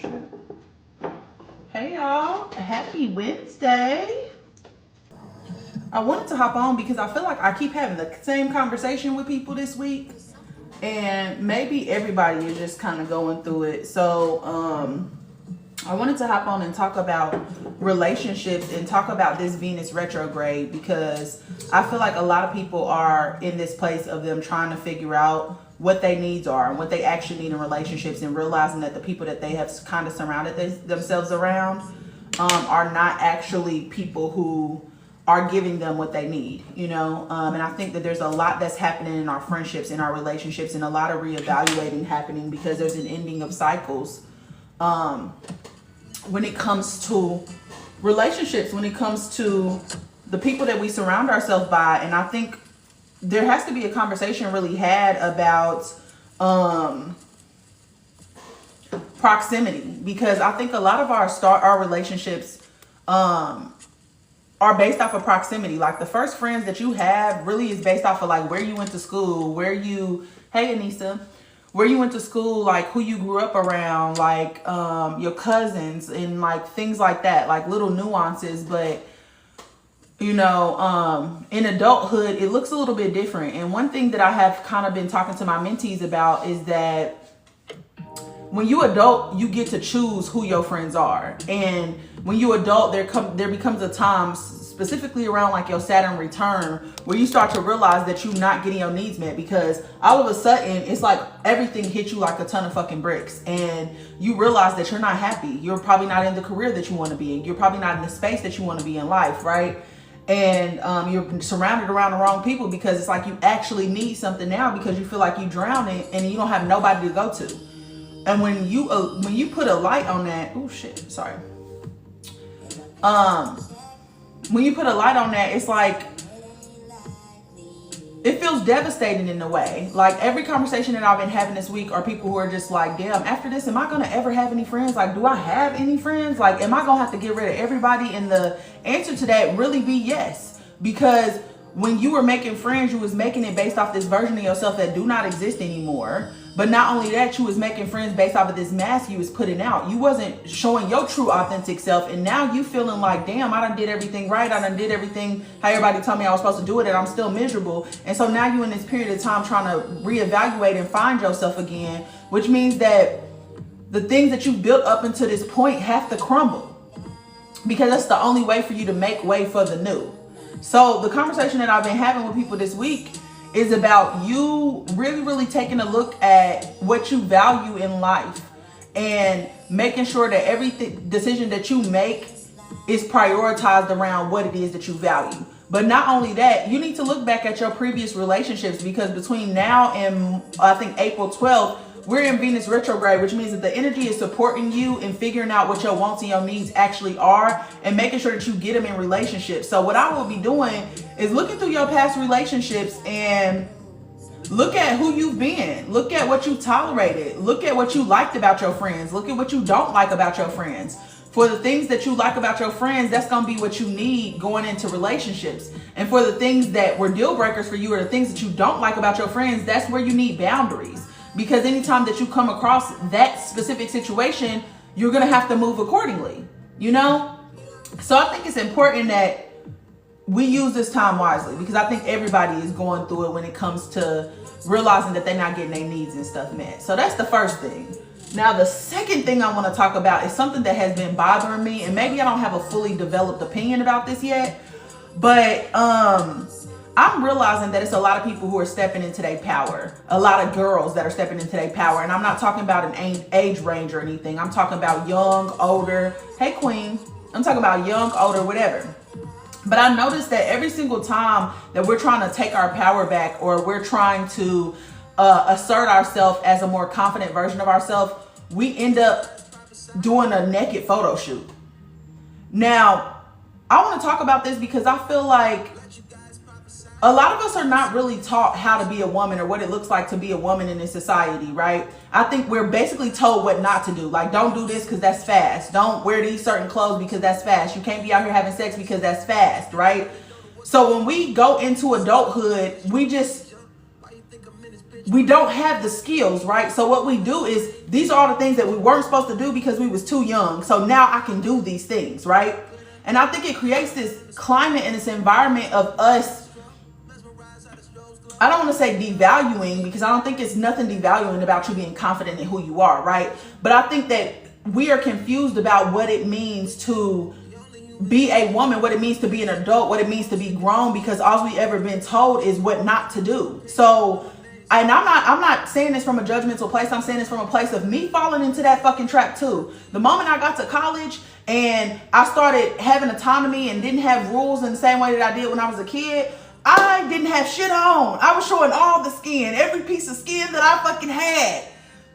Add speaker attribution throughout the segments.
Speaker 1: shit. Hey y'all, happy Wednesday. I wanted to hop on because I feel like I keep having the same conversation with people this week, and maybe everybody is just kind of going through it. So I wanted to hop on and talk about relationships and talk about this Venus retrograde, because I feel like a lot of people are in this place of them trying to figure out what their needs are and what they actually need in relationships, and realizing that the people that they have kind of surrounded themselves around are not actually people who are giving them what they need, you know. And I think that there's a lot that's happening in our friendships, in our relationships, and a lot of reevaluating happening because there's an ending of cycles when it comes to relationships, when it comes to the people that we surround ourselves by. And I think there has to be a conversation really had about proximity, because I think a lot of our relationships are based off of proximity. Like the first friends that you have really is based off of like where you went to school, hey Anissa, where you went to school, like who you grew up around, like your cousins, and like things like that, like little nuances. But you know, in adulthood, it looks a little bit different. And one thing that I have kind of been talking to my mentees about is that when you adult, you get to choose who your friends are. And when you adult, there becomes a time, specifically around like your Saturn return, where you start to realize that you're not getting your needs met, because all of a sudden it's like everything hits you like a ton of fucking bricks, and you realize that you're not happy. You're probably not in the career that you want to be in. You're probably not in the space that you want to be in life, right? And you're surrounded around the wrong people, because it's like you actually need something now because you feel like you're drowning and you don't have nobody to go to. And when you put a light on that, oh shit, sorry. When you put a light on that, it's like it feels devastating in a way. Like every conversation that I've been having this week are people who are just like, damn, after this, am I gonna ever have any friends? Like, do I have any friends? Like, am I gonna have to get rid of everybody? And the answer to that really be yes. Because when you were making friends, you was making it based off this version of yourself that do not exist anymore. But not only that, you was making friends based off of this mask you was putting out. You wasn't showing your true authentic self. And now you feeling like, damn, I done did everything right. I done did everything how everybody told me I was supposed to do it, and I'm still miserable. And so now you in this period of time trying to reevaluate and find yourself again, which means that the things that you built up until this point have to crumble, because that's the only way for you to make way for the new. So the conversation that I've been having with people this week is about you really taking a look at what you value in life and making sure that every decision that you make is prioritized around what it is that you value. But not only that, you need to look back at your previous relationships, because between now and I think April 12th, we're in Venus retrograde, which means that the energy is supporting you in figuring out what your wants and your needs actually are, and making sure that you get them in relationships. So what I will be doing is looking through your past relationships and look at who you've been. Look at what you tolerated. Look at what you liked about your friends. Look at what you don't like about your friends. For the things that you like about your friends, that's going to be what you need going into relationships. And for the things that were deal breakers for you, or the things that you don't like about your friends, that's where you need boundaries. Because anytime that you come across that specific situation, you're going to have to move accordingly, you know? So I think it's important that we use this time wisely, because I think everybody is going through it when it comes to realizing that they're not getting their needs and stuff met. So that's the first thing. Now, the second thing I want to talk about is something that has been bothering me, and maybe I don't have a fully developed opinion about this yet, but I'm realizing that it's a lot of people who are stepping into their power. A lot of girls that are stepping into their power. And I'm not talking about an age range or anything. I'm talking about young, older. Hey, queen. I'm talking about young, older, whatever. But I noticed that every single time that we're trying to take our power back, or we're trying to assert ourselves as a more confident version of ourselves, we end up doing a naked photo shoot. Now, I want to talk about this because I feel like a lot of us are not really taught how to be a woman, or what it looks like to be a woman in this society, right? I think we're basically told what not to do. Like, don't do this because that's fast. Don't wear these certain clothes because that's fast. You can't be out here having sex because that's fast, right? So when we go into adulthood, we just we don't have the skills, right? So what we do is, these are all the things that we weren't supposed to do because we was too young. So now I can do these things, right? And I think it creates this climate and this environment of us, I don't want to say devaluing, because I don't think it's nothing devaluing about you being confident in who you are, right? But I think that we are confused about what it means to be a woman, what it means to be an adult, what it means to be grown, because all we ever been told is what not to do. So, and I'm not saying this from a judgmental place. I'm saying this from a place of me falling into that fucking trap too. The moment I got to college and I started having autonomy and didn't have rules in the same way that I did when I was a kid, I didn't have shit on. I was showing all the skin, every piece of skin that I fucking had,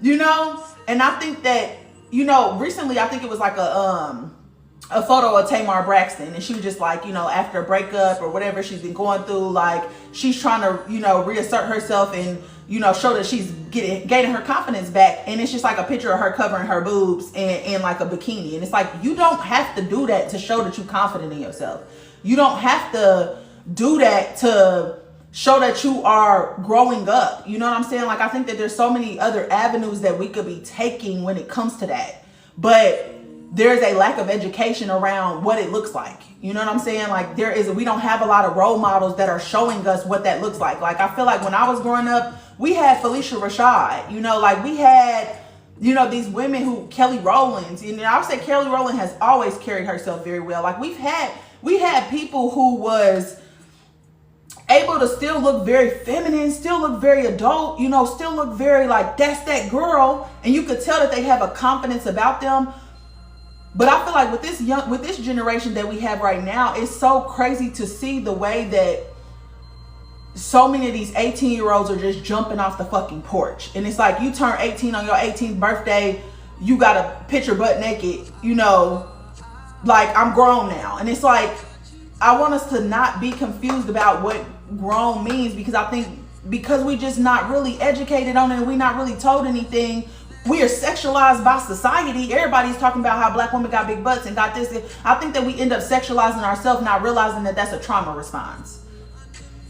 Speaker 1: you know? And I think that, you know, recently I think it was like a photo of Tamar Braxton, and she was just like, you know, after a breakup or whatever she's been going through, like she's trying to, you know, reassert herself and, you know, show that she's gaining her confidence back. And it's just like a picture of her covering her boobs in like a bikini. And it's like, you don't have to do that to show that you're confident in yourself. You don't have to do that to show that you are growing up. You know what I'm saying? Like, I think that there's so many other avenues that we could be taking when it comes to that. But there's a lack of education around what it looks like. You know what I'm saying? Like, we don't have a lot of role models that are showing us what that looks like. Like, I feel like when I was growing up, we had Felicia Rashad, you know, like we had, you know, these women who, Kelly Rowland, you know, I would say Kelly Rowland has always carried herself very well. Like we had people who was able to still look very feminine, still look very adult, you know, still look very like, that's that girl. And you could tell that they have a confidence about them. But I feel like with this generation that we have right now, it's so crazy to see the way that so many of these 18-year-olds are just jumping off the fucking porch. And it's like, you turn 18 on your 18th birthday, you got a picture butt naked, you know, like I'm grown now. And it's like, I want us to not be confused about what grown means, because I think because we just not really educated on it and we not really told anything, we are sexualized by society. Everybody's talking about how black women got big butts and got this. I think that we end up sexualizing ourselves, not realizing that that's a trauma response.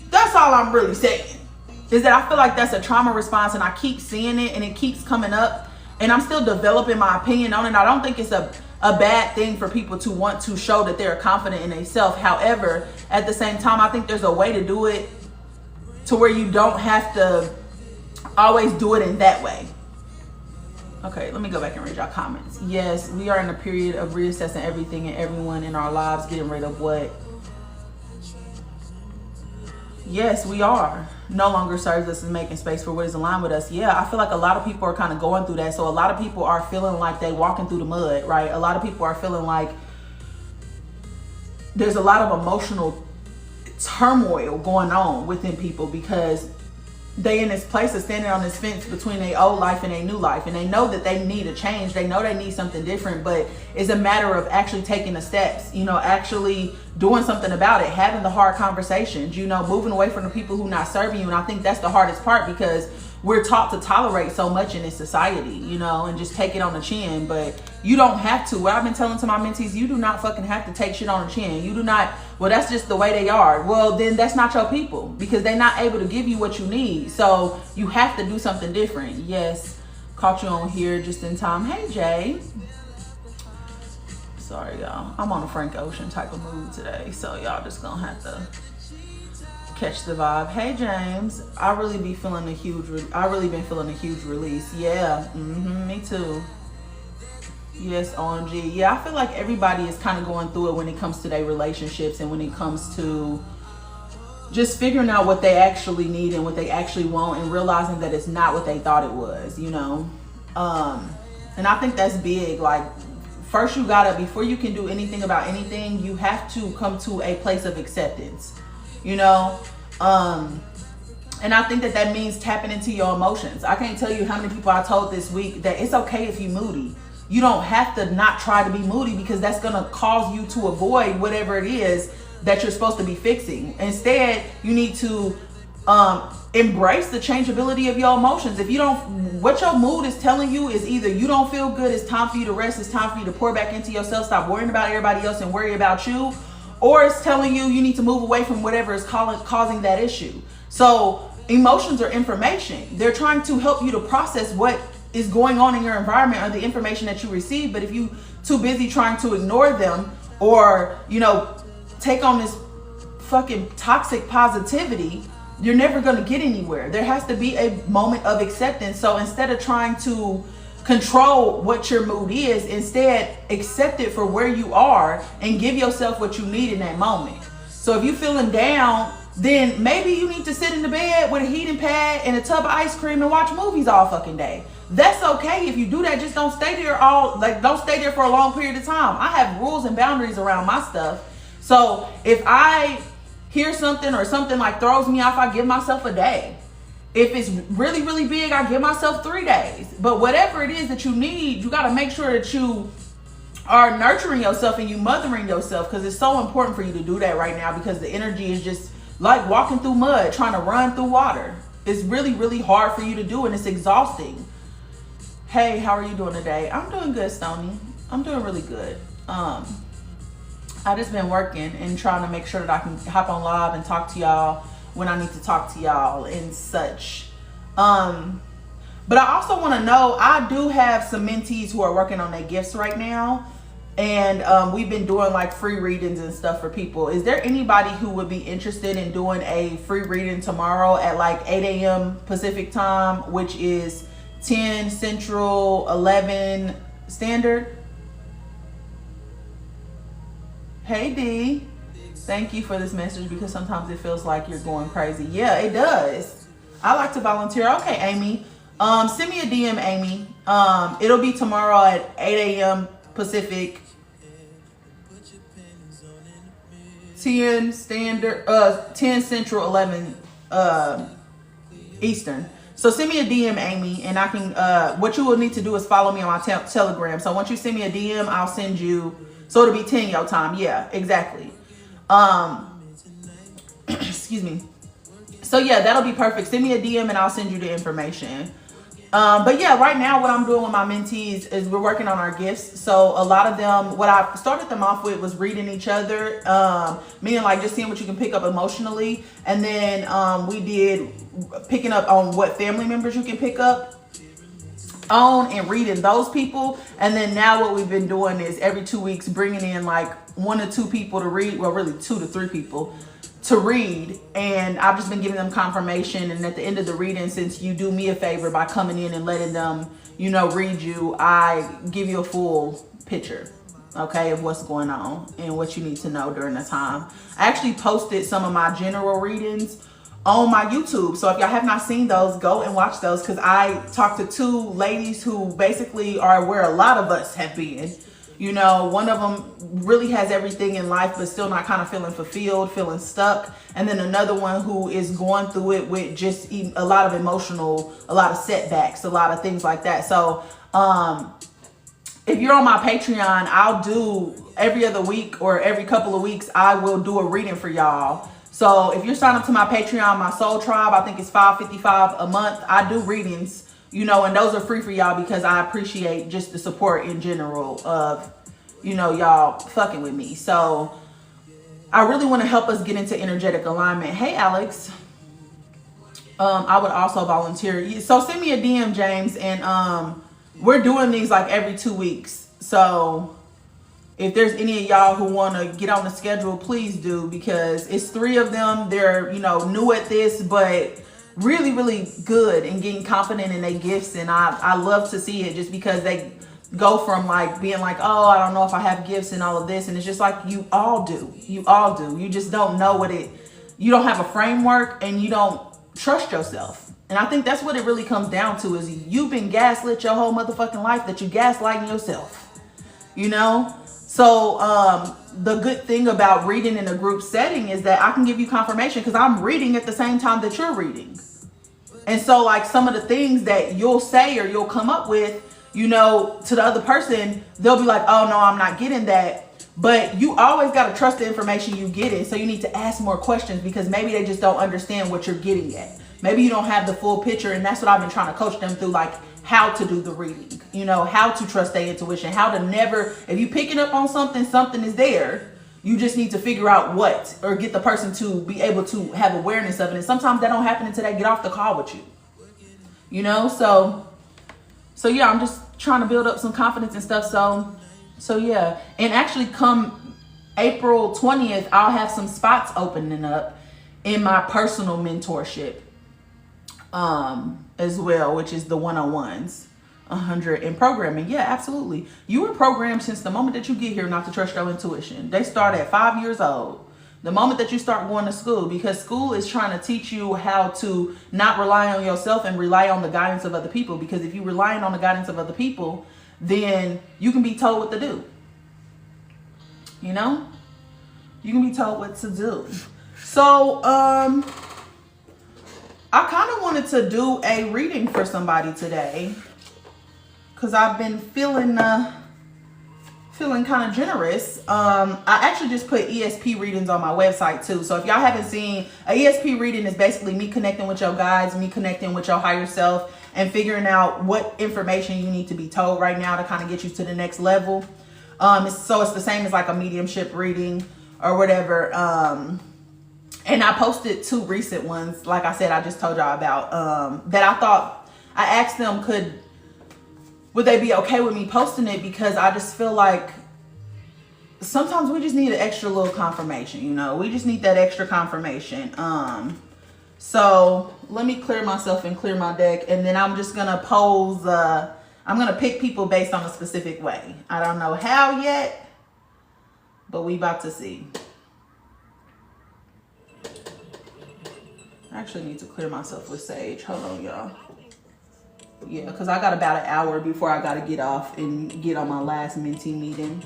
Speaker 1: That's all I'm really saying, is that I feel like that's a trauma response, and I keep seeing it and it keeps coming up, and I'm still developing my opinion on it. I don't think it's a bad thing for people to want to show that they're confident in themselves. However, at the same time, I think there's a way to do it to where you don't have to always do it in that way. Okay, let me go back and read y'all comments. Yes, we are in a period of reassessing everything and everyone in our lives, getting rid of what, yes, we are. No longer serves us and making space for what is aligned with us. Yeah, I feel like a lot of people are kind of going through that. So a lot of people are feeling like they walking through the mud, right? A lot of people are feeling like there's a lot of emotional turmoil going on within people, because they in this place of standing on this fence between their old life and their new life, and they know that they need a change, they know they need something different, but it's a matter of actually taking the steps, you know, actually doing something about it, having the hard conversations, you know, moving away from the people who not serving you. And I think that's the hardest part, because we're taught to tolerate so much in this society, you know, and just take it on the chin. But you don't have to. What I've been telling to my mentees, you do not fucking have to take shit on the chin. You do not, well, that's just the way they are. Well, then that's not your people, because they're not able to give you what you need. So you have to do something different. Yes, caught you on here just in time. Hey, Jay. Sorry, y'all. I'm on a Frank Ocean type of mood today, so y'all just gonna have to catch the vibe. Hey, James. I really been feeling a huge release. Yeah, me too. Yes, OMG. Yeah, I feel like everybody is kind of going through it when it comes to their relationships, and when it comes to just figuring out what they actually need and what they actually want, and realizing that it's not what they thought it was, you know. And I think that's big. Like, first you gotta, before you can do anything about anything, you have to come to a place of acceptance, you know. And I think that means tapping into your emotions. I can't tell you how many people I told this week that it's okay if you're moody. You don't have to not try to be moody, because that's gonna cause you to avoid whatever it is that you're supposed to be fixing. Instead, you need to embrace the changeability of your emotions. If you don't, what your mood is telling you is either you don't feel good, it's time for you to rest, it's time for you to pour back into yourself, stop worrying about everybody else and worry about you, or it's telling you you need to move away from whatever is causing that issue. So emotions are information. They're trying to help you to process what is going on in your environment or the information that you receive. But if you too busy trying to ignore them, or, you know, take on this fucking toxic positivity, you're never going to get anywhere. There has to be a moment of acceptance. So instead of trying to control what your mood is, instead accept it for where you are and give yourself what you need in that moment. So if you're feeling down, then maybe you need to sit in the bed with a heating pad and a tub of ice cream and watch movies all fucking day. That's okay. If you do that, just don't stay there don't stay there for a long period of time. I have rules and boundaries around my stuff. So if I hear something or something like throws me off, I give myself a day. If it's really, really big, I give myself 3 days. But whatever it is that you need, you got to make sure that you are nurturing yourself and you mothering yourself, because it's so important for you to do that right now, because the energy is just like walking through mud, trying to run through water. It's really, really hard for you to do, and it's exhausting. Hey, how are you doing today? I'm doing good, Stony. I'm doing really good. I just been working and trying to make sure that I can hop on live and talk to y'all when I need to talk to y'all and such. But I also want to know, I do have some mentees who are working on their gifts right now. And we've been doing like free readings and stuff for people. Is there anybody who would be interested in doing a free reading tomorrow at like 8 a.m. Pacific time, which is 10 Central, 11 Standard? Hey D, thank you for this message, because sometimes it feels like you're going crazy. Yeah, it does. I like to volunteer. Okay, Amy. Send me a DM, Amy. It'll be tomorrow at 8 a.m. Pacific, 10 Standard, 10 Central, 11 Eastern. So send me a DM, Amy, and I can, what you will need to do is follow me on my Telegram. So once you send me a DM, I'll send you, so it'll be 10 your time. Yeah, exactly. Excuse me. So yeah, that'll be perfect. Send me a DM and I'll send you the information. But yeah, right now what I'm doing with my mentees is we're working on our gifts. So a lot of them, what I started them off with was reading each other, meaning like just seeing what you can pick up emotionally. And then we did picking up on what family members you can pick up on and reading those people. And then now what we've been doing is every 2 weeks bringing in like 1 or 2 people to read, well really 2 to 3 people to read, and I've just been giving them confirmation. And at the end of the reading, since you do me a favor by coming in and letting them, you know, read you, I give you a full picture, okay, of what's going on and what you need to know during the time. I actually posted some of my general readings on my YouTube, so if y'all have not seen those, go and watch those, because I talked to 2 ladies who basically are where a lot of us have been. You know, one of them really has everything in life, but still not kind of feeling fulfilled, feeling stuck. And then another one who is going through it with just a lot of emotional, a lot of setbacks, a lot of things like that. So if you're on my Patreon, I'll do every other week or every couple of weeks, I will do a reading for y'all. So if you're signed up to my Patreon, my Soul Tribe, I think it's $5.55 a month. I do readings. You know, and those are free for y'all because I appreciate just the support in general of, you know, y'all fucking with me. So I really want to help us get into energetic alignment. Hey, Alex. I would also volunteer. So send me a DM, James, and we're doing these like every 2 weeks. So if there's any of y'all who want to get on the schedule, please do, because it's 3 of them. They're, you know, new at this, but really, really good and getting confident in their gifts. And I love to see it, just because they go from like being like, oh, I don't know if I have gifts and all of this. And it's just like, you all do. You all do. You just don't know you don't have a framework and you don't trust yourself. And I think that's what it really comes down to, is you've been gaslit your whole motherfucking life, that you gaslighting yourself, you know? So the good thing about reading in a group setting is that I can give you confirmation, because I'm reading at the same time that you're reading. And so like some of the things that you'll say or you'll come up with, you know, to the other person, they'll be like, oh no, I'm not getting that. But you always got to trust the information you get in. So you need to ask more questions, because maybe they just don't understand what you're getting at. Maybe you don't have the full picture. And that's what I've been trying to coach them through, like how to do the reading, you know, how to trust their intuition, how to never, if you picking up on something, something is there. You just need to figure out what, or get the person to be able to have awareness of it. And sometimes that don't happen until they get off the call with you. You know, so yeah, I'm just trying to build up some confidence and stuff. So yeah, and actually come April 20th, I'll have some spots opening up in my personal mentorship as well, which is the 101s, 100 in programming. Yeah, absolutely. You were programmed since the moment that you get here not to trust your intuition. They start at 5 years old. The moment that you start going to school, because school is trying to teach you how to not rely on yourself and rely on the guidance of other people. Because if you're relying on the guidance of other people, then you can be told what to do. You know? You can be told what to do. So, I kind of wanted to do a reading for somebody today, because I've been feeling kind of generous. I actually just put ESP readings on my website too. So if y'all haven't seen, a ESP reading is basically me connecting with your guides, me connecting with your higher self, and figuring out what information you need to be told right now to kind of get you to the next level. So it's the same as like a mediumship reading or whatever. And I posted 2 recent ones, like I said, I just told y'all about, that I thought, I asked them, would they be okay with me posting it? Because I just feel like sometimes we just need an extra little confirmation, you know? We just need that extra confirmation. So let me clear myself and clear my deck, and then I'm just gonna pose, I'm gonna pick people based on a specific way. I don't know how yet, but we about to see. I actually need to clear myself with sage. Hold on, y'all. Yeah, because I got about an hour before I got to get off and get on my last mentee meeting.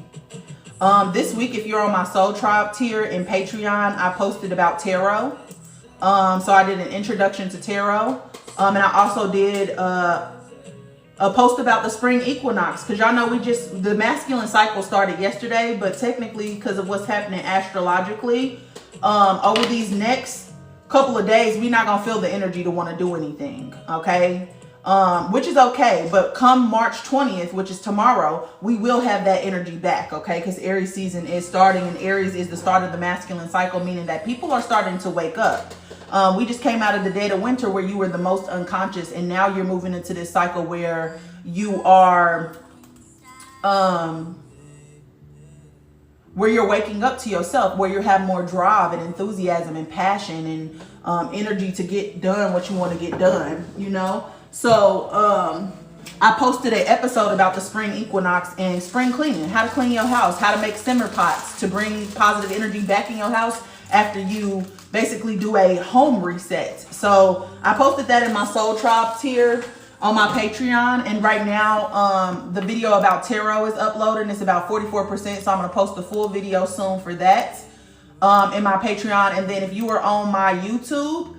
Speaker 1: This week, if you're on my Soul Tribe tier in Patreon, I posted about tarot. So I did an introduction to tarot. And I also did a post about the spring equinox. Because y'all know the masculine cycle started yesterday. But technically, because of what's happening astrologically, over these next couple of days, we're not going to feel the energy to want to do anything. Okay? Which is okay, but come March 20th, which is tomorrow, we will have that energy back, okay? Because Aries season is starting, and Aries is the start of the masculine cycle, meaning that people are starting to wake up. We just came out of the dead of winter where you were the most unconscious, and now you're moving into this cycle where you are, where you're waking up to yourself, where you have more drive and enthusiasm and passion and energy to get done what you want to get done, you know? So I posted an episode about the spring equinox and spring cleaning, how to clean your house, how to make simmer pots to bring positive energy back in your house after you basically do a home reset. So I posted that in my Soul Tribe tier on my Patreon, and right now the video about tarot is uploading. It's about 44%, so I'm going to post a full video soon for that in my Patreon. And then if you are on my YouTube,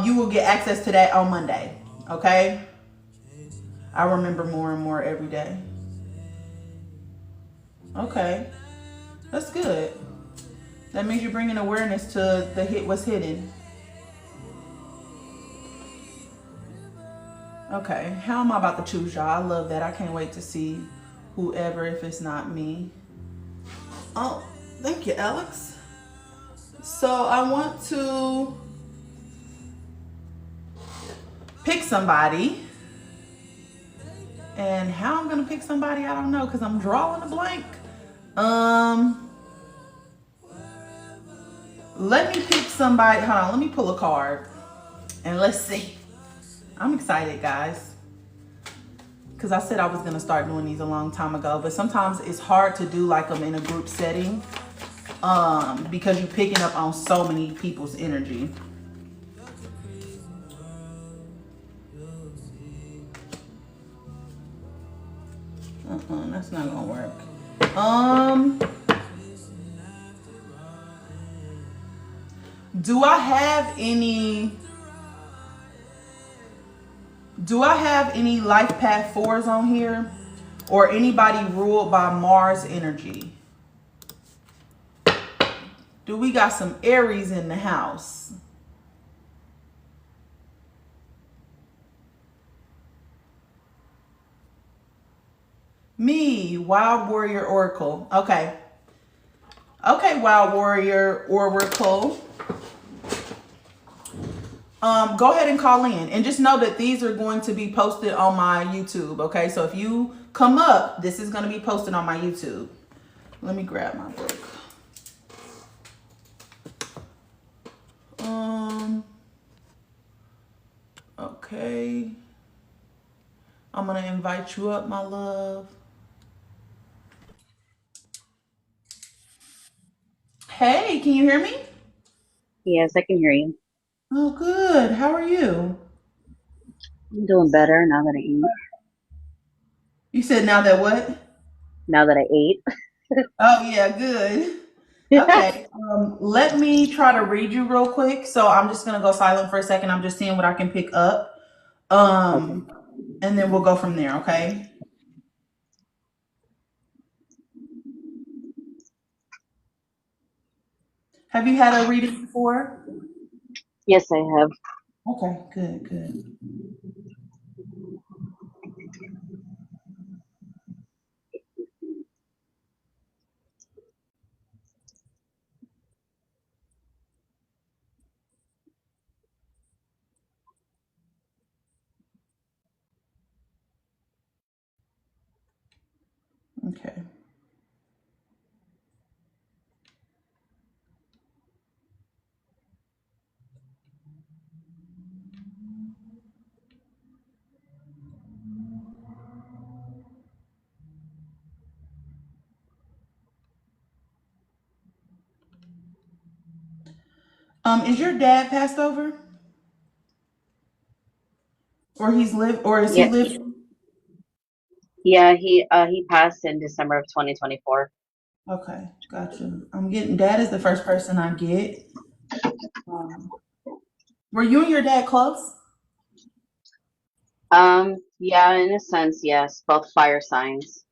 Speaker 1: you will get access to that on Monday. Okay, I remember more and more every day. Okay, that's good. That means you're bringing awareness to what's hidden. Okay, how am I about to choose y'all? I love that. I can't wait to see whoever, if it's not me. Oh, thank you, Alex. So I want to pick somebody, and how I'm gonna pick somebody, I don't know, because I'm drawing a blank. Let me pick somebody. Hold on, let me pull a card and let's see. I'm excited, guys, because I said I was gonna start doing these a long time ago, but sometimes it's hard to do like them in a group setting because you're picking up on so many people's energy. That's not gonna work. Do I have any life path 4s on here, or anybody ruled by Mars energy? Do we got some Aries in the house? Me, Wild Warrior Oracle. Okay. Okay, Wild Warrior Oracle. Go ahead and call in, and just know that these are going to be posted on my YouTube. Okay, so if you come up, this is going to be posted on my YouTube. Let me grab my book. Okay. I'm gonna invite you up, my love. Hey, can you hear me?
Speaker 2: Yes, I can hear you.
Speaker 1: Oh, good. How are you?
Speaker 2: I'm doing better now that I eat.
Speaker 1: You said now that what?
Speaker 2: Now that I ate.
Speaker 1: Oh, yeah, good. Okay. Let me try to read you real quick. So I'm just gonna go silent for a second. I'm just seeing what I can pick up.
Speaker 2: Okay.
Speaker 1: Um, and then we'll go from there. Okay. Have you had a reading before?
Speaker 2: Yes, I have.
Speaker 1: Okay. Good. Good. Okay. Is your dad passed over, or is he
Speaker 2: Yeah,
Speaker 1: lived?
Speaker 2: yeah. He passed in December of 2024.
Speaker 1: Okay, gotcha. I'm getting dad is the first person I get. Um, were you and your dad close?
Speaker 2: Yeah, in a sense, yes. Both fire signs.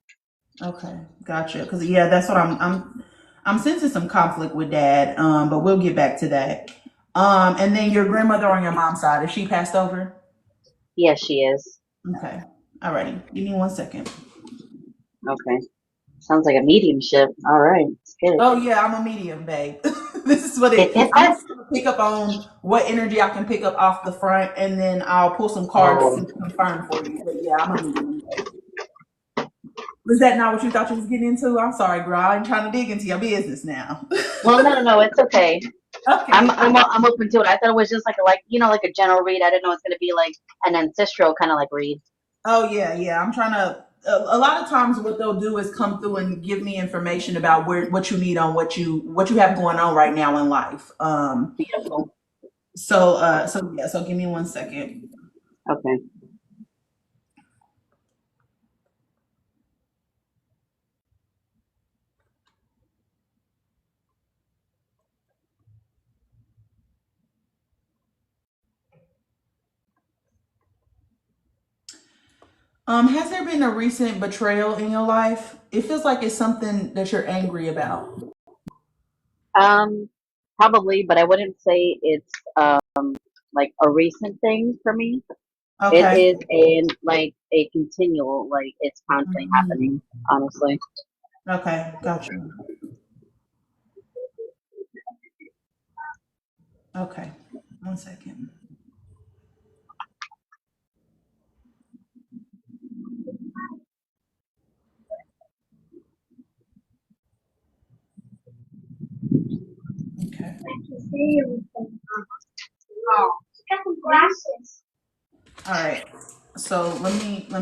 Speaker 1: Okay, gotcha. Because yeah, that's what I'm sensing some conflict with dad. But we'll get back to that. And then your grandmother on your mom's side, is she passed over?
Speaker 2: Yes, she is.
Speaker 1: Okay, alrighty. Give me 1 second.
Speaker 2: Okay. Sounds like a mediumship. All right, let's get
Speaker 1: Oh yeah, I'm a medium, babe. This is what it. I'm
Speaker 2: it.
Speaker 1: just gonna pick up on what energy I can pick up off the front, and then I'll pull some cards
Speaker 2: Oh,
Speaker 1: to confirm for you. But yeah, I'm a medium, babe. Was that not what you thought you was getting into? I'm sorry, girl. I'm trying to dig into your business now.
Speaker 2: well, no, no, no. It's okay.
Speaker 1: Okay.
Speaker 2: I'm open to it. I thought it was just like a general read. I didn't know it's gonna be like an ancestral kind of like read.
Speaker 1: Oh yeah, yeah. I'm trying to. A lot of times, what they'll do is come through and give me information about what you need on what you have going on right now in life.
Speaker 2: Beautiful.
Speaker 1: So yeah. So give me 1 second.
Speaker 2: Okay.
Speaker 1: Has there been a recent betrayal in your life? It feels like it's something that you're angry about.
Speaker 2: Um, Probably, but I wouldn't say it's like a recent thing for me. It
Speaker 1: Okay.
Speaker 2: is a continual, like it's constantly
Speaker 1: Mhm.
Speaker 2: happening, honestly.
Speaker 1: Okay. Gotcha. Okay. 1 second. Okay. All right. So let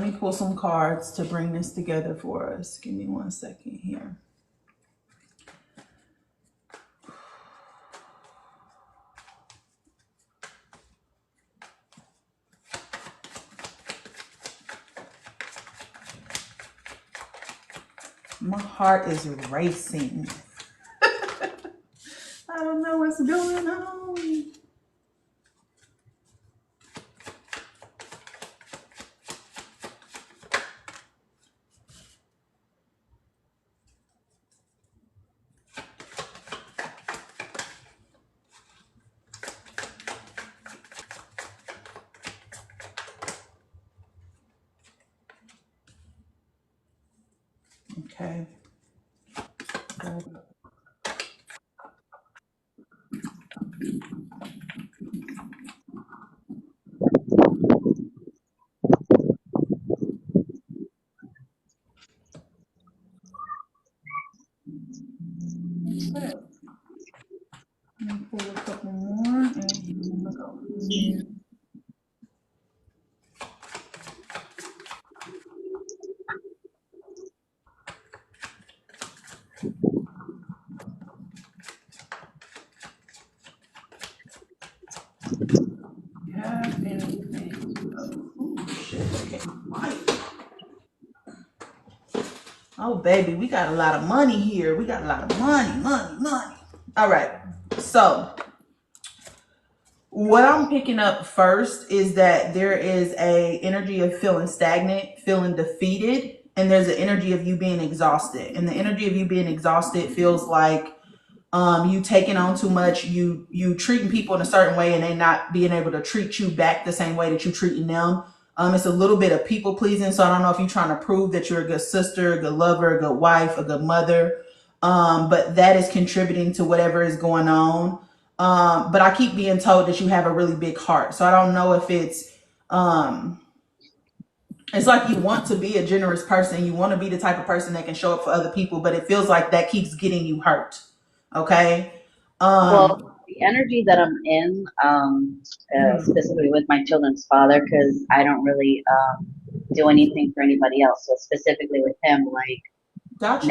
Speaker 1: me pull some cards to bring this together for us. Give me 1 second here. My heart is racing. I don't know what's going on. Okay. Okay. Let me pull a couple more and we'll go from there. You have anything to oh shit, okay. Oh baby, we got a lot of money here. We got a lot of money, money, money. All right. So what I'm picking up first is that there is a energy of feeling stagnant, feeling defeated, and there's an energy of you being exhausted. And the energy of you being exhausted feels like you taking on too much, you treating people in a certain way and they not being able to treat you back the same way that you treating them. It's a little bit of people pleasing. So I don't know if you're trying to prove that you're a good sister, a good lover, a good wife, a good mother. But that is contributing to whatever is going on. But I keep being told that you have a really big heart. So I don't know if um, it's like you want to be a generous person. You want to be the type of person that can show up for other people, but it feels like that keeps getting you hurt. Okay. Um,
Speaker 2: Well, the energy that I'm in,
Speaker 1: mhm.
Speaker 2: specifically with my children's father, because I don't really do anything for anybody else. So specifically with him, like
Speaker 1: Gotcha.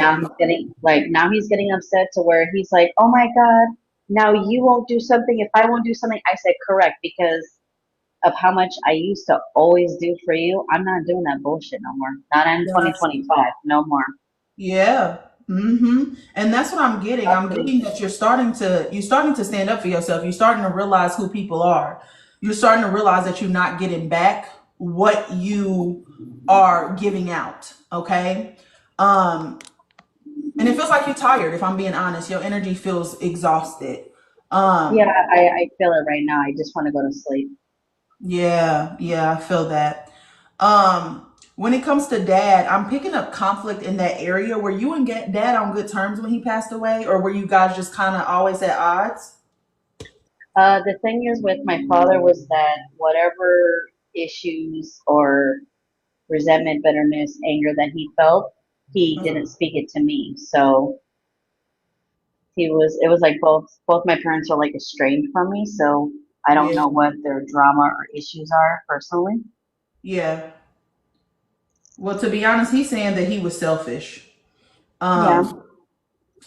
Speaker 2: now he's getting upset to where he's like, "Oh my God, now you won't do something if I won't do something." I said, "Correct," because of how much I used to always do for you. I'm not doing that bullshit no more. Not in
Speaker 1: Gotcha.
Speaker 2: 2025, no more.
Speaker 1: Yeah. And that's what I'm getting. I'm getting that you're starting to stand up for yourself. You're starting to realize who people are. You're starting to realize that you're not getting back what you are giving out. Okay. Um, and it feels like you're tired, if I'm being honest. Your energy feels exhausted.
Speaker 2: Yeah,
Speaker 1: Um,
Speaker 2: I feel it right now. I just want to go to sleep.
Speaker 1: Yeah, yeah, I feel that. When it comes to dad, I'm picking up conflict in that area. Were you and dad on good terms when he passed away, or were you guys just kind of always at odds?
Speaker 2: The thing is with my father was that whatever issues or resentment, bitterness, anger that he felt, he didn't
Speaker 1: Mhm.
Speaker 2: speak it to me. So it was like both my parents are like estranged from me. So I don't
Speaker 1: Yeah,
Speaker 2: know what their drama or issues are personally.
Speaker 1: yeah. Well, to be honest, he's saying that he was selfish.
Speaker 2: Yeah.
Speaker 1: Um,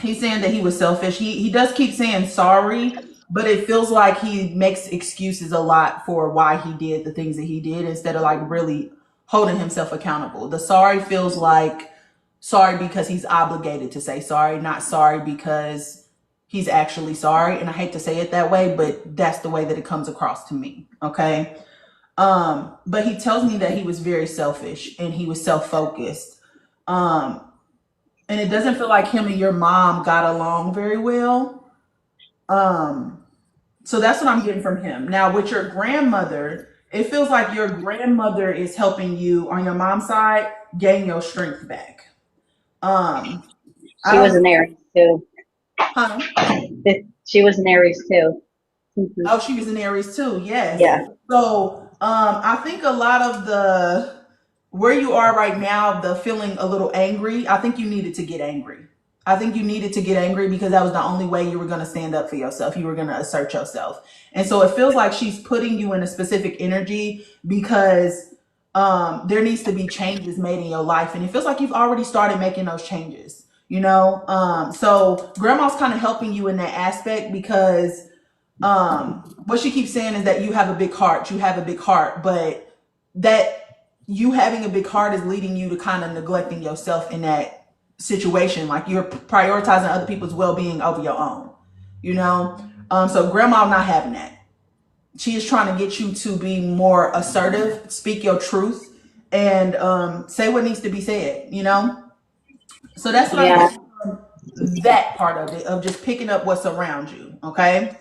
Speaker 1: he's saying that he was selfish. He does keep saying sorry, but it feels like he makes excuses a lot for why he did the things that he did instead of like really holding himself accountable. The sorry feels like sorry because he's obligated to say sorry, not sorry because he's actually sorry. And I hate to say it that way, but that's the way that it comes across to me. Okay. But he tells me that he was very selfish and he was self-focused. Um, and it doesn't feel like him and your mom got along very well. Um, so that's what I'm getting from him. Now, with your grandmother, it feels like your grandmother is helping you on your mom's side gain your strength back. Um, I
Speaker 2: She was
Speaker 1: don't,
Speaker 2: an Aries too.
Speaker 1: huh?
Speaker 2: She was an Aries too.
Speaker 1: Oh, she was in Aries too. Yes.
Speaker 2: Yeah.
Speaker 1: So, I think a lot of the where you are right now, the feeling a little angry. I think you needed to get angry. I think you needed to get angry because that was the only way you were going to stand up for yourself. You were going to assert yourself. And so it feels like she's putting you in a specific energy because there needs to be changes made in your life. And it feels like you've already started making those changes, you know? So grandma's kind of helping you in that aspect because what she keeps saying is that you have a big heart, you have a big heart, but that you having a big heart is leading you to kind of neglecting yourself in that situation. Like you're prioritizing other people's well-being over your own, you know. So grandma not having that. She is trying to get you to be more assertive, speak your truth, and say what needs to be said, you know. So that's what I'm
Speaker 2: Yeah.
Speaker 1: getting from that part of it, of just picking up what's around you. Okay.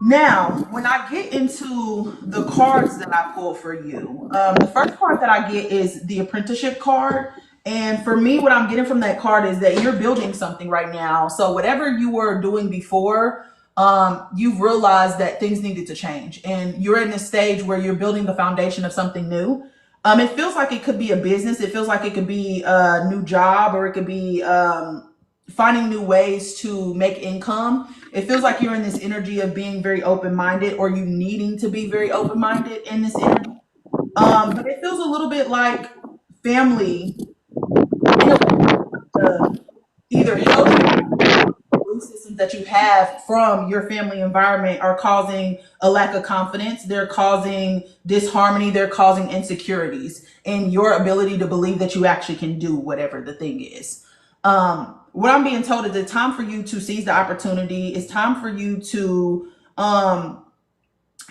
Speaker 1: Now, when I get into the cards that I pull for you, the first card that I get is the apprenticeship card. And for me, what I'm getting from that card is that you're building something right now. So whatever you were doing before, you've realized that things needed to change, and you're in this stage where you're building the foundation of something new. It feels like it could be a business. It feels like it could be a new job, or it could be finding new ways to make income. It feels like you're in this energy of being very open minded, or you needing to be very open minded in this energy. But it feels a little bit like family in a way, either health belief systems that you have from your family environment are causing a lack of confidence. They're causing disharmony. They're causing insecurities in your ability to believe that you actually can do whatever the thing is. What I'm being told is it's time for you to seize the opportunity. It's time for you to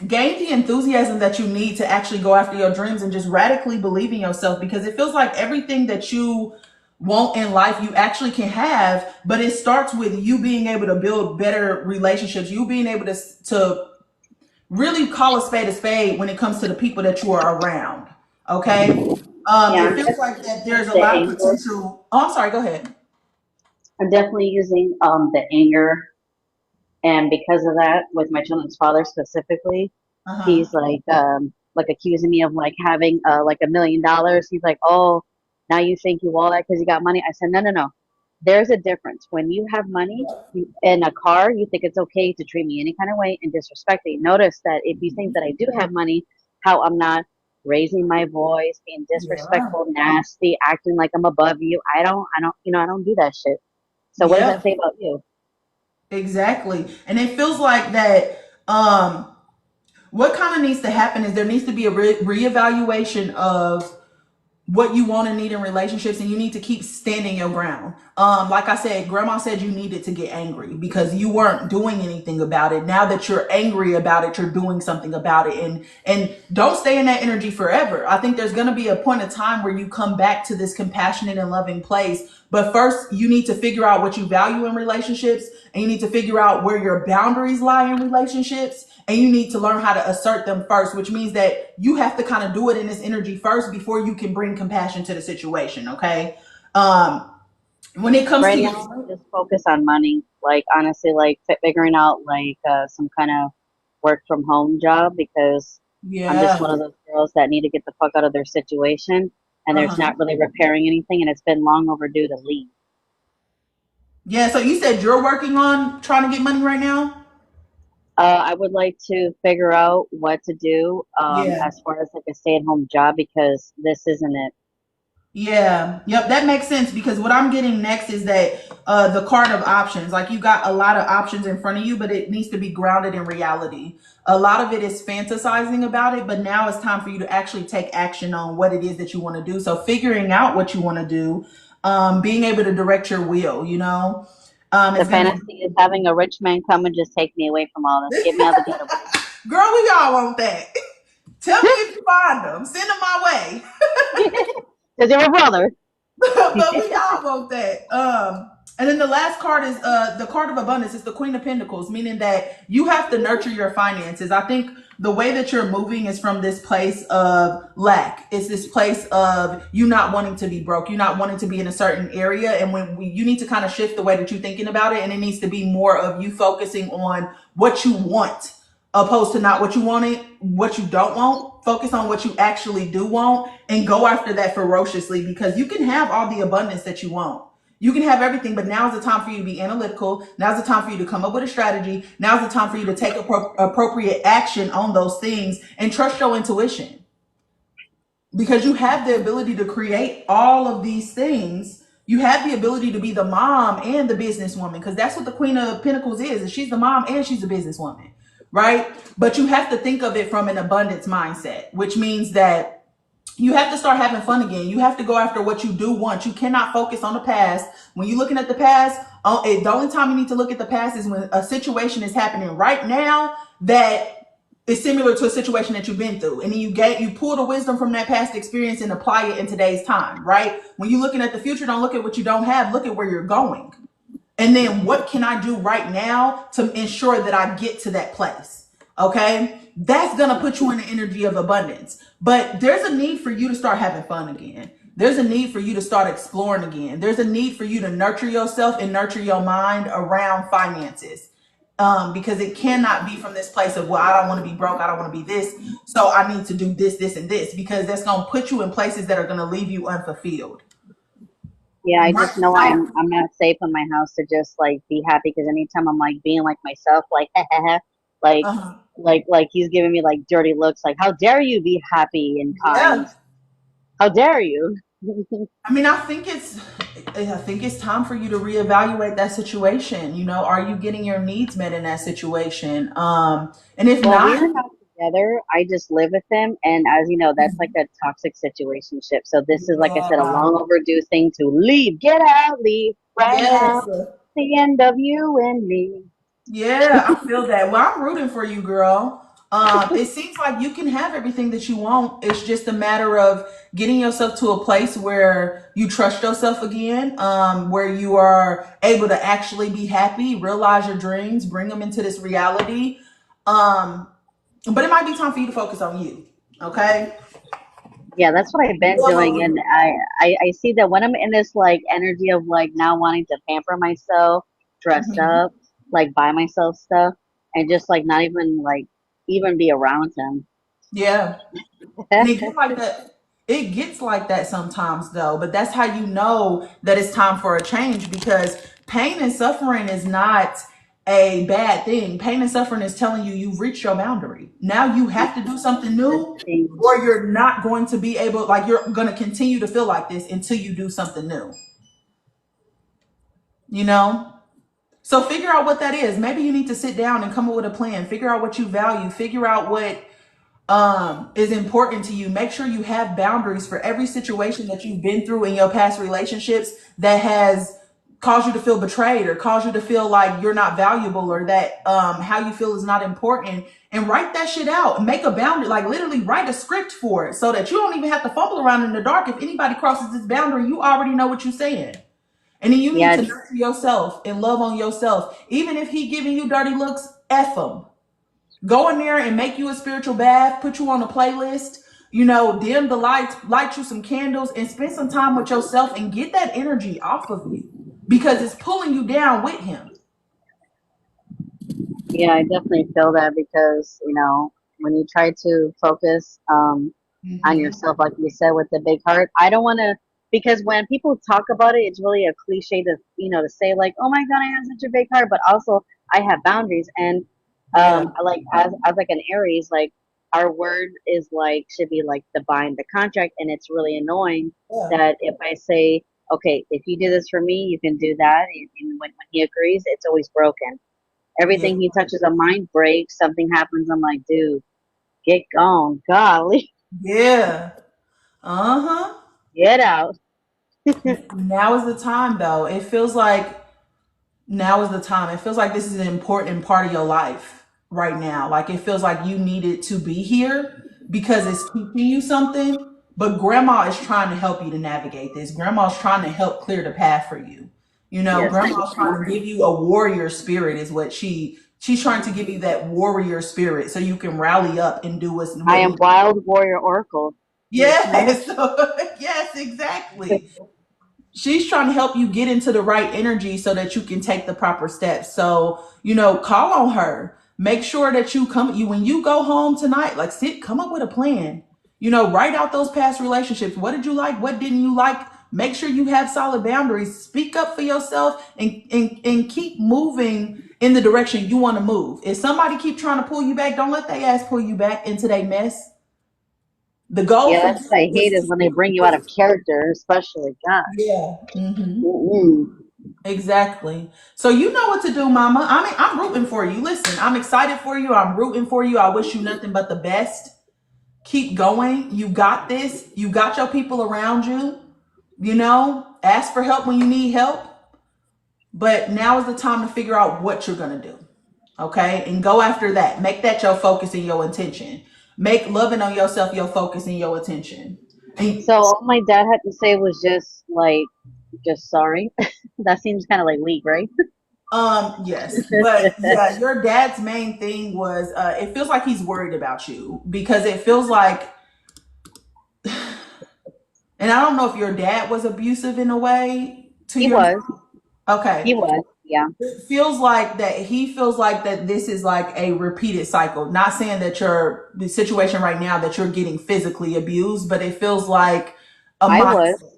Speaker 1: gain the enthusiasm that you need to actually go after your dreams and just radically believe in yourself, because it feels like everything that you want in life you actually can have, but it starts with you being able to build better relationships, you being able to really call a spade when it comes to the people that you are around. Okay.
Speaker 2: Yeah,
Speaker 1: It
Speaker 2: I'm
Speaker 1: feels
Speaker 2: definitely
Speaker 1: like that
Speaker 2: using
Speaker 1: there's a
Speaker 2: the
Speaker 1: lot of
Speaker 2: anger.
Speaker 1: potential. Oh, I'm sorry, go ahead.
Speaker 2: I'm definitely using the anger, and because of that, with my children's father specifically,
Speaker 1: Uh-huh.
Speaker 2: he's like accusing me of like having like $1 million. He's like, oh, now you think you all that because you got money. I said, no, no, no. There's a difference. When you have money in a car, you think it's okay to treat me any kind of way and disrespect me. Notice that if you think that I do have money, how I'm not raising my voice, being
Speaker 1: Yeah.
Speaker 2: disrespectful, nasty, acting like I'm above you. I don't do that shit. So what does that
Speaker 1: Yep.
Speaker 2: say about you?
Speaker 1: Exactly. And it feels like that. What kind of needs to happen is there needs to be a reevaluation of what you want and need in relationships, and you need to keep standing your ground. Like I said, grandma said you needed to get angry because you weren't doing anything about it. Now that you're angry about it, you're doing something about it. And don't stay in that energy forever. I think there's going to be a point of time where you come back to this compassionate and loving place, but first you need to figure out what you value in relationships, and you need to figure out where your boundaries lie in relationships, and you need to learn how to assert them first, which means that you have to kind of do it in this energy first before you can bring compassion to the situation. Okay. um when it comes to
Speaker 2: Right
Speaker 1: your
Speaker 2: now, I'm just focused on money. Like honestly, like figuring out like some kind of work from home job because I'm just
Speaker 1: yeah.
Speaker 2: one of those girls that need to get the fuck out of their situation, and there's
Speaker 1: Uh-huh.
Speaker 2: not really repairing anything, and it's been long overdue to leave.
Speaker 1: Yeah, so you said you're working on trying to get money right now.
Speaker 2: I would like to figure out what to do
Speaker 1: Yeah.
Speaker 2: as far as like a stay-at-home job because this isn't it.
Speaker 1: Yeah, yep, that makes sense, because what I'm getting next is that the card of options. Like, you got a lot of options in front of you, but it needs to be grounded in reality. A lot of it is fantasizing about it, but now it's time for you to actually take action on what it is that you want to do. So figuring out what you want to do, being able to direct your will,
Speaker 2: The
Speaker 1: it's gonna.
Speaker 2: fantasy is having a rich man come and just take me away from all this. Get me out the ghetto,
Speaker 1: Girl, we all want that. Tell me if you find them. Send them my way.
Speaker 2: please. Because you're a brother.
Speaker 1: But we all want that. And then the last card is the card of abundance. It's the Queen of Pentacles, meaning that you have to nurture your finances. I think the way that you're moving is from this place of lack. It's this place of you not wanting to be broke, you not wanting to be in a certain area, and you need to kind of shift the way that you're thinking about it, and it needs to be more of you focusing on what you want opposed to not what you wanted, what you don't want. Focus on what you actually do want and go after that ferociously, because you can have all the abundance that you want. You can have everything, but now's the time for you to be analytical. Now's the time for you to come up with a strategy. Now's the time for you to take appropriate action on those things and trust your intuition, because you have the ability to create all of these things. You have the ability to be the mom and the businesswoman, because that's what the Queen of Pentacles is she's the mom and she's a businesswoman, right? But you have to think of it from an abundance mindset, which means that you have to start having fun again. You have to go after what you do want. You cannot focus on the past. When you're looking at the past, the only time you need to look at the past is when a situation is happening right now that is similar to a situation that you've been through, and then you pull the wisdom from that past experience and apply it in today's time, right? When you're looking at the future, don't look at what you don't have, look at where you're going, and then what can I do right now to ensure that I get to that place. Okay, that's gonna put you in the energy of abundance. But there's a need for you to start having fun again. There's a need for you to start exploring again. There's a need for you to nurture yourself and nurture your mind around finances. because it cannot be from this place of, well, I don't want to be broke, I don't want to be this, so I need to do this, this, and this, because that's going to put you in places that are going to leave you unfulfilled.
Speaker 2: Yeah, I
Speaker 1: Right
Speaker 2: just know
Speaker 1: now,
Speaker 2: I'm not safe in my house to just like be happy because anytime I'm like being like myself, like like
Speaker 1: uh-huh.
Speaker 2: like he's giving me like dirty looks, like how dare you be happy and kind?
Speaker 1: Yeah.
Speaker 2: How dare you?
Speaker 1: I mean, I think it's time for you to reevaluate that situation. Are you getting your needs met in that situation? And if
Speaker 2: Well, we are
Speaker 1: not,
Speaker 2: not together. I just live with him, and as you know, that's like a toxic situationship. So this is, like I said, a
Speaker 1: yeah,
Speaker 2: long overdue thing to leave. Get out, leave right now.
Speaker 1: yes.
Speaker 2: The end of you and me.
Speaker 1: Yeah, I feel that. Well, I'm rooting for you, girl. It seems like you can have everything that you want. It's just a matter of getting yourself to a place where you trust yourself again, where you are able to actually be happy, realize your dreams, bring them into this reality. Um, but it might be time for you to focus on you. Okay?
Speaker 2: Yeah, that's what I've been
Speaker 1: Love
Speaker 2: doing,
Speaker 1: over
Speaker 2: and
Speaker 1: you.
Speaker 2: I see that when I'm in this like energy of like now wanting to pamper myself, dress
Speaker 1: Mhm.
Speaker 2: up, like buy myself stuff, and just like not even like even be around him.
Speaker 1: Yeah. And it gets like that. It gets like that sometimes, though. But that's how you know that it's time for a change, because pain and suffering is not a bad thing. Pain and suffering is telling you you've reached your boundary. Now you have to do something
Speaker 2: Just
Speaker 1: new,
Speaker 2: change.
Speaker 1: or you're not going to be able, like, you're going to continue to feel like this until you do something new, you know? So figure out what that is. Maybe you need to sit down and come up with a plan. Figure out what you value. Figure out what is important to you. Make sure you have boundaries for every situation that you've been through in your past relationships that has caused you to feel betrayed or caused you to feel like you're not valuable, or that how you feel is not important. And write that shit out. Make a boundary, like literally write a script for it, so that you don't even have to fumble around in the dark. If anybody crosses this boundary, you already know what you're saying. And then you need
Speaker 2: Yeah,
Speaker 1: to nurture yourself and love on yourself. Even if he giving you dirty looks, F him. Go in there and make you a spiritual bath, put you on a playlist, dim the lights, light you some candles, and spend some time with yourself and get that energy off of you, because it's pulling you down with him.
Speaker 2: yeah, I definitely feel that because when you try to focus on
Speaker 1: Hmm.
Speaker 2: yourself, like you said, with the big heart. I don't want to, because when people talk about it, it's really a cliche to to say like, oh my god, I have such a big heart, but also I have boundaries, and
Speaker 1: Yeah.
Speaker 2: I like as like an Aries, like our word is like should be like the bind the contract, and it's really annoying
Speaker 1: Yeah.
Speaker 2: that if I say, okay, if you do this for me, you can do that, and when he agrees, it's always broken.
Speaker 1: Yeah.
Speaker 2: Everything he touches a mind breaks, something happens. I'm like, dude, get gone, golly,
Speaker 1: Yeah. Uh-huh.
Speaker 2: get out.
Speaker 1: Now is the time, though. It feels like now is the time. It feels like this is an important part of your life right now. Like, it feels like you needed to be here because it's teaching you something. But grandma is trying to help you to navigate this. Grandma's trying to help clear the path for you.
Speaker 2: Yes, thank you
Speaker 1: Grandma's
Speaker 2: so
Speaker 1: trying
Speaker 2: much.
Speaker 1: to give you a warrior spirit, is what she's trying to give you, that warrior spirit, so you can rally up and do
Speaker 2: I
Speaker 1: what
Speaker 2: am
Speaker 1: needs.
Speaker 2: Wild Warrior Oracle. Mhm.
Speaker 1: Yes. Yes, exactly. She's trying to help you get into the right energy so that you can take the proper steps. So, call on her. Make sure that you when you go home tonight, like, come up with a plan. Write out those past relationships. What did you like? What didn't you like? Make sure you have solid boundaries. Speak up for yourself, and keep moving in the direction you want to move. If somebody keep trying to pull you back, don't let their ass pull you back into their mess. The goal
Speaker 2: Yeah,
Speaker 1: for
Speaker 2: that's what I
Speaker 1: you
Speaker 2: hate
Speaker 1: is
Speaker 2: is when they bring you out of character, especially. Gosh.
Speaker 1: yeah. Hmm.
Speaker 2: Mm-mm.
Speaker 1: Exactly. So you know what to do, mama. I mean, I'm rooting for you. Listen, I'm excited for you. I'm rooting for you. I wish you nothing but the best. Keep going. You got this. You got your people around you. Ask for help when you need help. But now is the time to figure out what you're going to do. Okay? And go after that. Make that your focus and your intention. Make loving on yourself your focus and your attention. And
Speaker 2: So all my dad had to say was just like, just sorry. That seems kind of like weak, right?
Speaker 1: yes, but yeah, your dad's main thing was it feels like he's worried about you, because it feels like, and I don't know if your dad was abusive in a way to
Speaker 2: He
Speaker 1: your
Speaker 2: was.
Speaker 1: mom. Okay.
Speaker 2: He was. Yeah,
Speaker 1: It feels like that he feels like that this is like a repeated cycle. Not saying that you're the situation right now that you're getting physically abused, but it feels like a
Speaker 2: I was.
Speaker 1: mindset.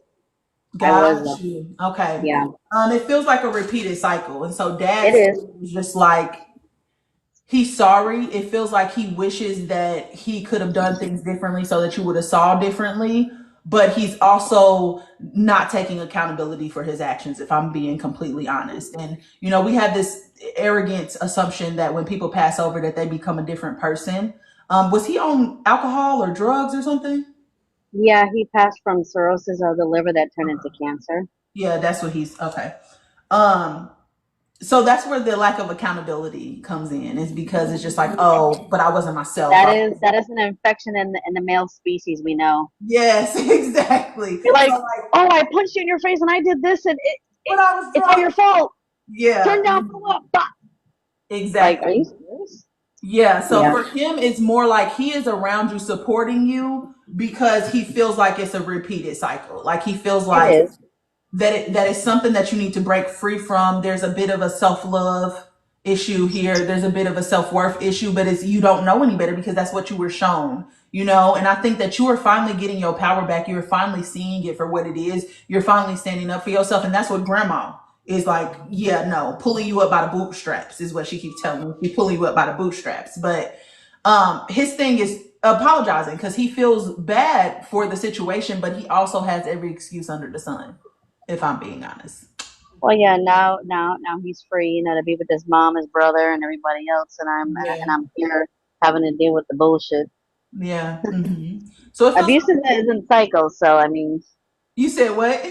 Speaker 2: I was.
Speaker 1: Got you. Okay.
Speaker 2: Yeah,
Speaker 1: It feels like a repeated cycle. And so
Speaker 2: it
Speaker 1: dad's
Speaker 2: is.
Speaker 1: was just like he's sorry. It feels like he wishes that he could have done things differently so that you would have saw differently. But he's also not taking accountability for his actions, if I'm being completely honest. And we have this arrogant assumption that when people pass over that they become a different person. Was he on alcohol or drugs or something?
Speaker 2: Yeah, he passed from cirrhosis of the liver that turned into cancer.
Speaker 1: Yeah, that's what he's okay. Um, so that's where the lack of accountability comes in, is because it's just like, oh, but I wasn't myself.
Speaker 2: That is an infection in the male species. We know.
Speaker 1: Yes, exactly.
Speaker 2: You're
Speaker 1: So
Speaker 2: like,
Speaker 1: like,
Speaker 2: oh, I punched you in your face and I did this and
Speaker 1: but I was
Speaker 2: it's all
Speaker 1: drunk.
Speaker 2: your fault.
Speaker 1: Yeah,
Speaker 2: Turn down for what? Bah! Like, are you
Speaker 1: exactly.
Speaker 2: serious?
Speaker 1: Yeah. So
Speaker 2: Yeah,
Speaker 1: for him, it's more like he is around you, supporting you because he feels like it's a repeated cycle. Like he feels
Speaker 2: it
Speaker 1: like
Speaker 2: is.
Speaker 1: that is something that you need to break free from. There's a bit of a self-love issue here. There's a bit of a self-worth issue, but it's you don't know any better because that's what you were shown. And I think that you are finally getting your power back. You're finally seeing it for what it is. You're finally standing up for yourself. And that's what grandma is like, yeah, no, pulling you up by the bootstraps is what she keeps telling me. She's pulling you up by the bootstraps. But his thing is apologizing because he feels bad for the situation, but he also has every excuse under the sun, if I'm being honest.
Speaker 2: Well, yeah. Now he's free. To be with his mom, his brother, and everybody else,
Speaker 1: Yeah.
Speaker 2: and I'm here having to deal with the bullshit.
Speaker 1: Yeah. So it feels
Speaker 2: Abuse
Speaker 1: like
Speaker 2: is in cycles, so I mean,
Speaker 1: you said what?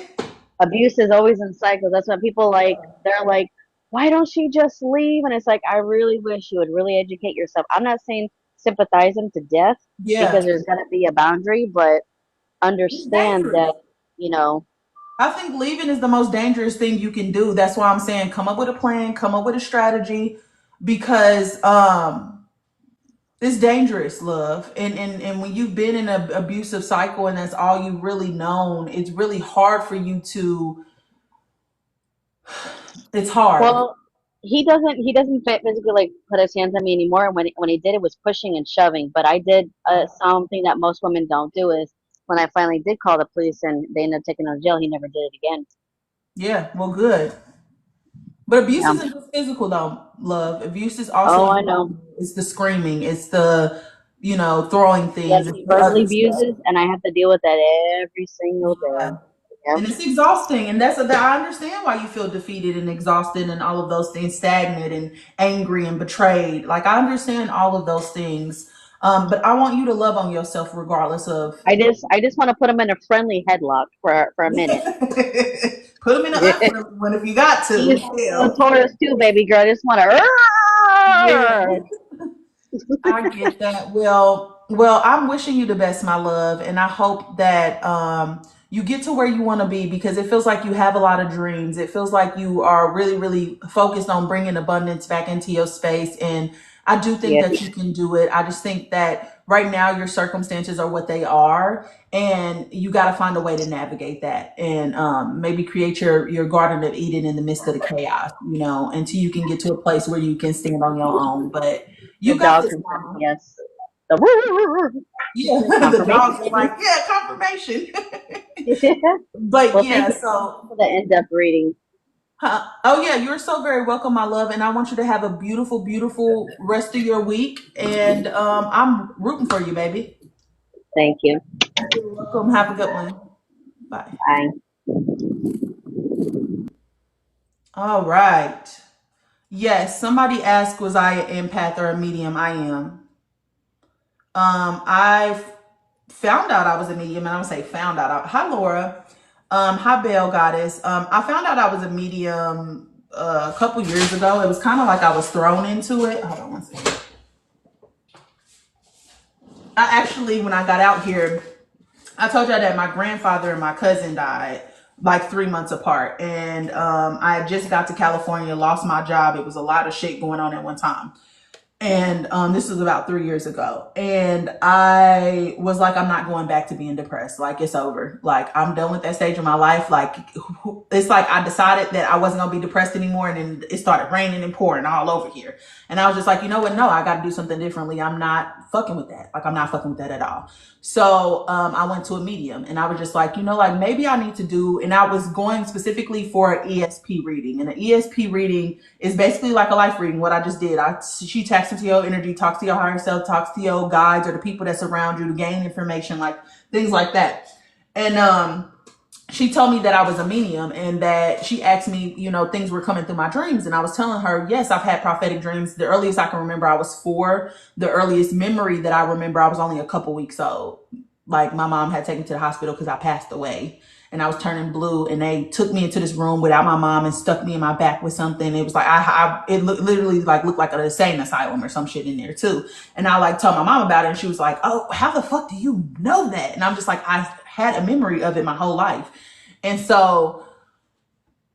Speaker 2: abuse is always in cycles. That's why people they're like, why don't she just leave? And it's like, I really wish you would really educate yourself. I'm not saying sympathize them to death
Speaker 1: Yeah.
Speaker 2: because there's gonna be a boundary, but
Speaker 1: It's
Speaker 2: understand
Speaker 1: dangerous.
Speaker 2: that you know
Speaker 1: I think leaving is the most dangerous thing you can do. That's why I'm saying come up with a plan, come up with a strategy, because it's dangerous, love. And when you've been in an abusive cycle and that's all you really known, it's really hard for you to it's hard.
Speaker 2: Well, he doesn't physically like put his hands on me anymore. And when he did, it was pushing and shoving. But I did something that most women don't do is when I finally did call the police and they ended up taking him to jail, he never did it again.
Speaker 1: Yeah, well good. But abuse
Speaker 2: Yeah.
Speaker 1: isn't just physical though, love. Abuse is also
Speaker 2: Oh, I know.
Speaker 1: emotional. It's the screaming, it's the throwing
Speaker 2: Yes,
Speaker 1: things, it's
Speaker 2: he
Speaker 1: the
Speaker 2: verbally
Speaker 1: other stuff.
Speaker 2: abuses, and I have to deal with that every single
Speaker 1: Yeah.
Speaker 2: day. Yep.
Speaker 1: And it's exhausting. And I understand why you feel defeated and exhausted and all of those things, stagnant and angry and betrayed. Like I understand all of those things. But I want you to love on yourself regardless of
Speaker 2: I just want to put him in a friendly headlock for a minute.
Speaker 1: put them in an unfriendly one if you got to.
Speaker 2: He's a
Speaker 1: Hell.
Speaker 2: Taurus too, baby girl. I just want
Speaker 1: Yeah.
Speaker 2: to.
Speaker 1: I get that. Well, I'm wishing you the best, my love, and I hope that you get to where you want to be because it feels like you have a lot of dreams. It feels like you are really, really focused on bringing abundance back into your space, and I do think
Speaker 2: Yes,
Speaker 1: that you can do it. I just think that right now your circumstances are what they are, and you got to find a way to navigate that, and maybe create your garden of Eden in the midst of the chaos. Until you can get to a place where you can stand on your own, but.
Speaker 2: the
Speaker 1: You got
Speaker 2: dog
Speaker 1: this,
Speaker 2: confirmed.
Speaker 1: mama.
Speaker 2: Yes, the
Speaker 1: Yeah, the
Speaker 2: confirmation,
Speaker 1: dogs are like,
Speaker 2: baby.
Speaker 1: yeah, confirmation. But
Speaker 2: Well, thank
Speaker 1: yeah,
Speaker 2: you for
Speaker 1: so
Speaker 2: the in-depth reading.
Speaker 1: oh yeah, you're so very welcome, my love, and I want you to have a beautiful, beautiful rest of your week. And I'm rooting for you, baby.
Speaker 2: Thank you.
Speaker 1: You're welcome. Have a good one. Bye.
Speaker 2: Bye.
Speaker 1: All right. Yes, somebody asked, was I an empath or a medium? I am. I found out I was a medium, and I would say found out. Hi, Laura. Hi, Belle Goddess. I found out I was a medium a couple years ago. It was kind of like I was thrown into it. Hold on one second. I actually, when I got out here, I told y'all that my grandfather and my cousin died like 3 months apart, and I just got to California, lost my job. It was a lot of shit going on at one time. And this was about 3 years ago. And I was like, I'm not going back to being depressed. Like, it's over. Like, I'm done with that stage of my life. Like, it's like I decided that I wasn't going to be depressed anymore. And then it started raining and pouring all over here. And I was just like, you know what? No, I got to do something differently. I'm not fucking with that. Like, I'm not fucking with that at all. So I went to a medium, and I was just like, you know, like maybe I need to do, and I was going specifically for an ESP reading. And an ESP reading is basically like a life reading, what I just did. She taps into your energy, talks to your higher self, talks to your guides or the people that surround you to gain information, like things like that. And she told me that I was a medium, and that she asked me, you know, things were coming through my dreams. And I was telling her, yes, I've had prophetic dreams. The earliest I can remember, I was 4. The earliest memory that I remember, I was only a couple weeks old. Like, my mom had taken me to the hospital because I passed away. And I was turning blue, and they took me into this room without my mom and stuck me in my back with something. It was like, literally like looked like an insane asylum or some shit in there too. And I like told my mom about it, and she was like, oh, how the fuck do you know that? And I'm just like, I had a memory of it my whole life. And so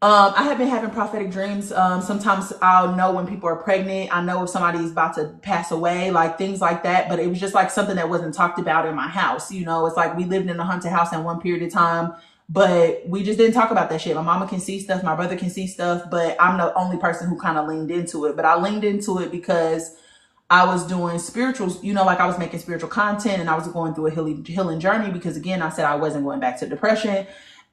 Speaker 1: I have been having prophetic dreams. Sometimes I'll know when people are pregnant. I know if somebody's about to pass away, like things like that. But it was just like something that wasn't talked about in my house. You know, it's like we lived in a haunted house in one period of time, but we just didn't talk about that shit. My mama can see stuff. My brother can see stuff, but I'm the only person who kind of leaned into it. But I leaned into it because I was doing spirituals, you know, like I was making spiritual content, and I was going through a healing journey because, again, I said I wasn't going back to depression.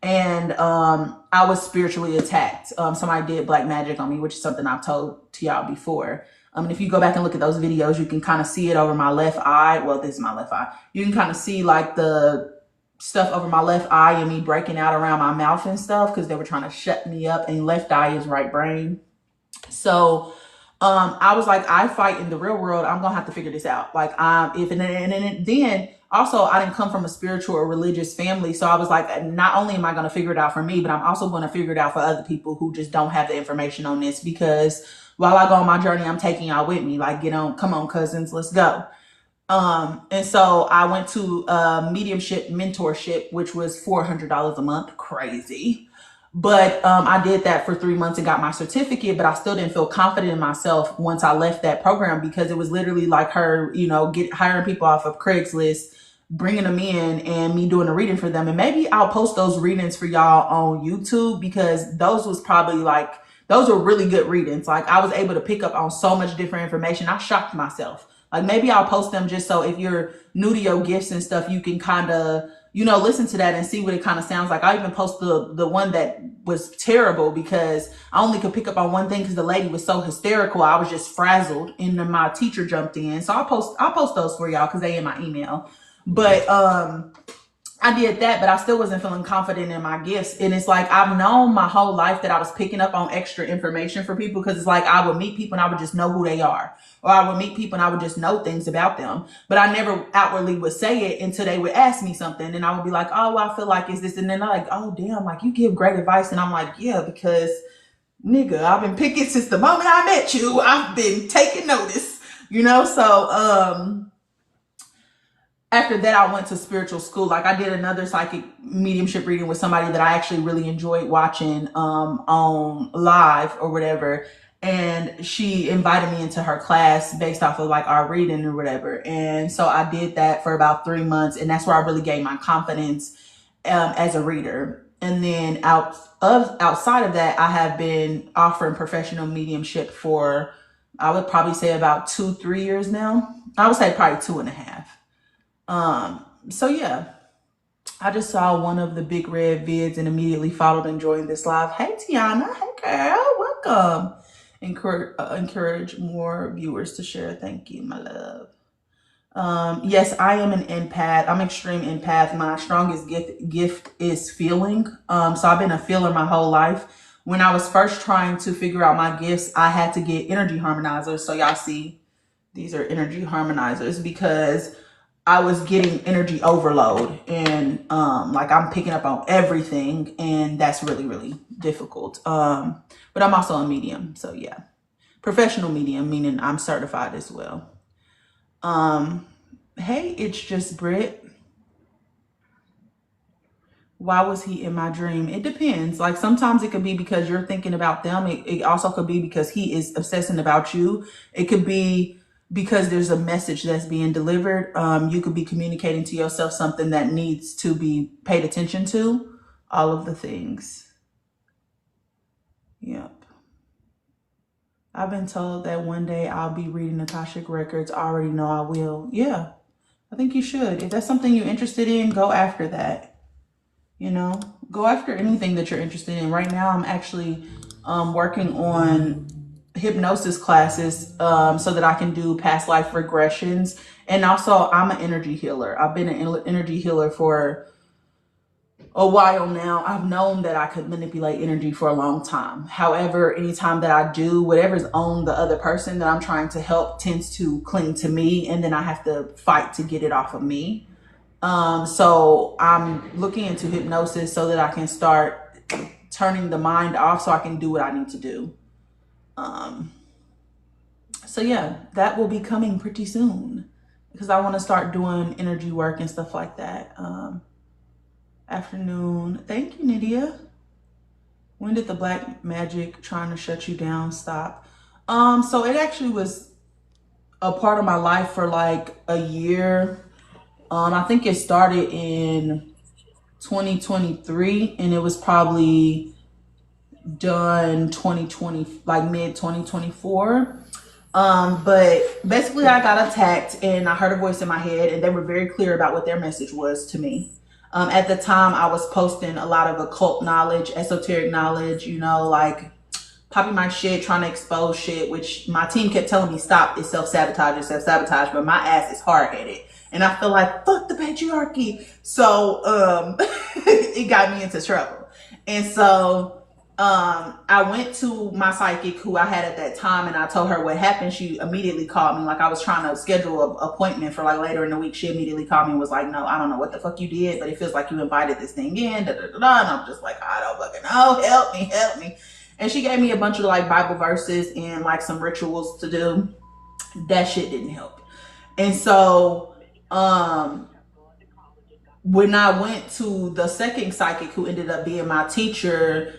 Speaker 1: And I was spiritually attacked. Somebody did black magic on me, which is something I've told to y'all before. And if you go back and look at those videos, you can kind of see it over my left eye. Well, this is my left eye. You can kind of see like the stuff over my left eye and me breaking out around my mouth and stuff because they were trying to shut me up. And left eye is right brain. So I was like, I fight in the real world. I'm gonna have to figure this out. Like, then also I didn't come from a spiritual or religious family, so I was like, not only am I gonna figure it out for me, but I'm also gonna figure it out for other people who just don't have the information on this. Because while I go on my journey, I'm taking y'all with me. Like, get on, come on, cousins, let's go. And so I went to mediumship mentorship, which was $400 a month. Crazy. But I did that for 3 months and got my certificate, but I still didn't feel confident in myself once I left that program, because it was literally like her, you know, hiring people off of Craigslist, bringing them in, and me doing a reading for them. And maybe I'll post those readings for y'all on YouTube, because those were really good readings. Like, I was able to pick up on so much different information. I shocked myself. Like, maybe I'll post them just so if you're new to your gifts and stuff, you can kind of, you know, listen to that and see what it kind of sounds like. I even post the one that was terrible because I only could pick up on one thing because the lady was so hysterical. I was just frazzled, and then my teacher jumped in. So I'll post those for y'all because they in my email. But I did that, but I still wasn't feeling confident in my gifts. And it's like, I've known my whole life that I was picking up on extra information for people, because it's like I would meet people and I would just know who they are. Or I would meet people and I would just know things about them. But I never outwardly would say it until they would ask me something. And I would be like, oh, I feel like it's this. And then they're like, oh, damn, like you give great advice. And I'm like, yeah, because nigga, I've been picking since the moment I met you. I've been taking notice, you know? So, after that, I went to spiritual school. Like, I did another psychic mediumship reading with somebody that I actually really enjoyed watching on live or whatever. And she invited me into her class based off of like our reading or whatever. And so I did that for about 3 months. And that's where I really gained my confidence as a reader. And then outside of that, I have been offering professional mediumship for, I would probably say about 2-3 years now. I would say probably 2.5. So yeah, I just saw one of the big red vids and immediately followed and joined this live. Hey, Tiana. Hey, girl. Welcome. Encourage more viewers to share. Thank you, my love. Yes, I am an empath. I'm extreme empath. My strongest gift is feeling. So I've been a feeler my whole life. When I was first trying to figure out my gifts, I had to get energy harmonizers. So y'all see, these are energy harmonizers, because I was getting energy overload, and like I'm picking up on everything, and that's really, really difficult. But I'm also a medium, so yeah. Professional medium, meaning I'm certified as well. Hey, it's just Britt. Why was he in my dream? It depends. Like, sometimes it could be because you're thinking about them. It also could be because he is obsessing about you. It could be because there's a message that's being delivered. You could be communicating to yourself something that needs to be paid attention to. All of the things. Yep. I've been told that one day I'll be reading Akashic Records. I already know I will. Yeah, I think you should. If that's something you're interested in, go after that. You know, go after anything that you're interested in. Right now, I'm actually working on hypnosis classes so that I can do past life regressions. And also, I'm an energy healer. I've been an energy healer for a while now. I've known that I could manipulate energy for a long time. However, anytime that I do, whatever's on the other person that I'm trying to help tends to cling to me, and then I have to fight to get it off of me. So I'm looking into hypnosis so that I can start turning the mind off so I can do what I need to do. So yeah, that will be coming pretty soon because I want to start doing energy work and stuff like that. Afternoon. Thank you, Nydia. When did the black magic trying to shut you down stop? So it actually was a part of my life for like a year. I think it started in 2023 and it was probably done 2020, like mid 2024. But basically I got attacked and I heard a voice in my head and they were very clear about what their message was to me. At the time I was posting a lot of occult knowledge, esoteric knowledge, you know, like popping my shit, trying to expose shit, which my team kept telling me, stop, it's self-sabotage, it's self-sabotage, but my ass is hard-headed. And I feel like, fuck the patriarchy. So, it got me into trouble. And so, I went to my psychic who I had at that time and I told her what happened. She immediately called me. Like I was trying to schedule an appointment for like later in the week. She immediately called me and was like, no, I don't know what the fuck you did, but it feels like you invited this thing in. Da, da, da, da. And I'm just like, I don't fucking know. Help me, help me. And she gave me a bunch of like Bible verses and like some rituals to do. That shit didn't help. And so, when I went to the second psychic who ended up being my teacher,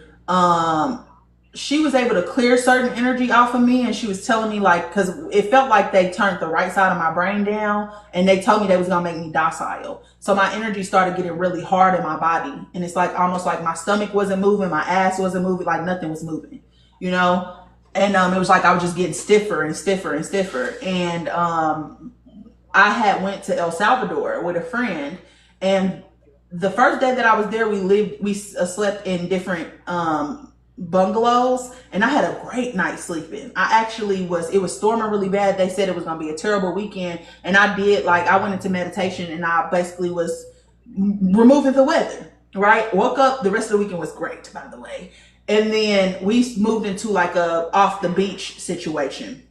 Speaker 1: she was able to clear certain energy off of me, and she was telling me like, because it felt like they turned the right side of my brain down and they told me they was gonna make me docile. So my energy started getting really hard in my body, and it's like almost like my stomach wasn't moving, my ass wasn't moving, like nothing was moving, you know. And it was like I was just getting stiffer and stiffer and stiffer. And I had went to El Salvador with a friend, and the first day that I was there, we slept in different bungalows, and I had a great night sleeping. It was storming really bad. They said it was going to be a terrible weekend. And I went into meditation and I basically was removing the weather, right? Woke up, the rest of the weekend was great, by the way. And then we moved into like a off the beach situation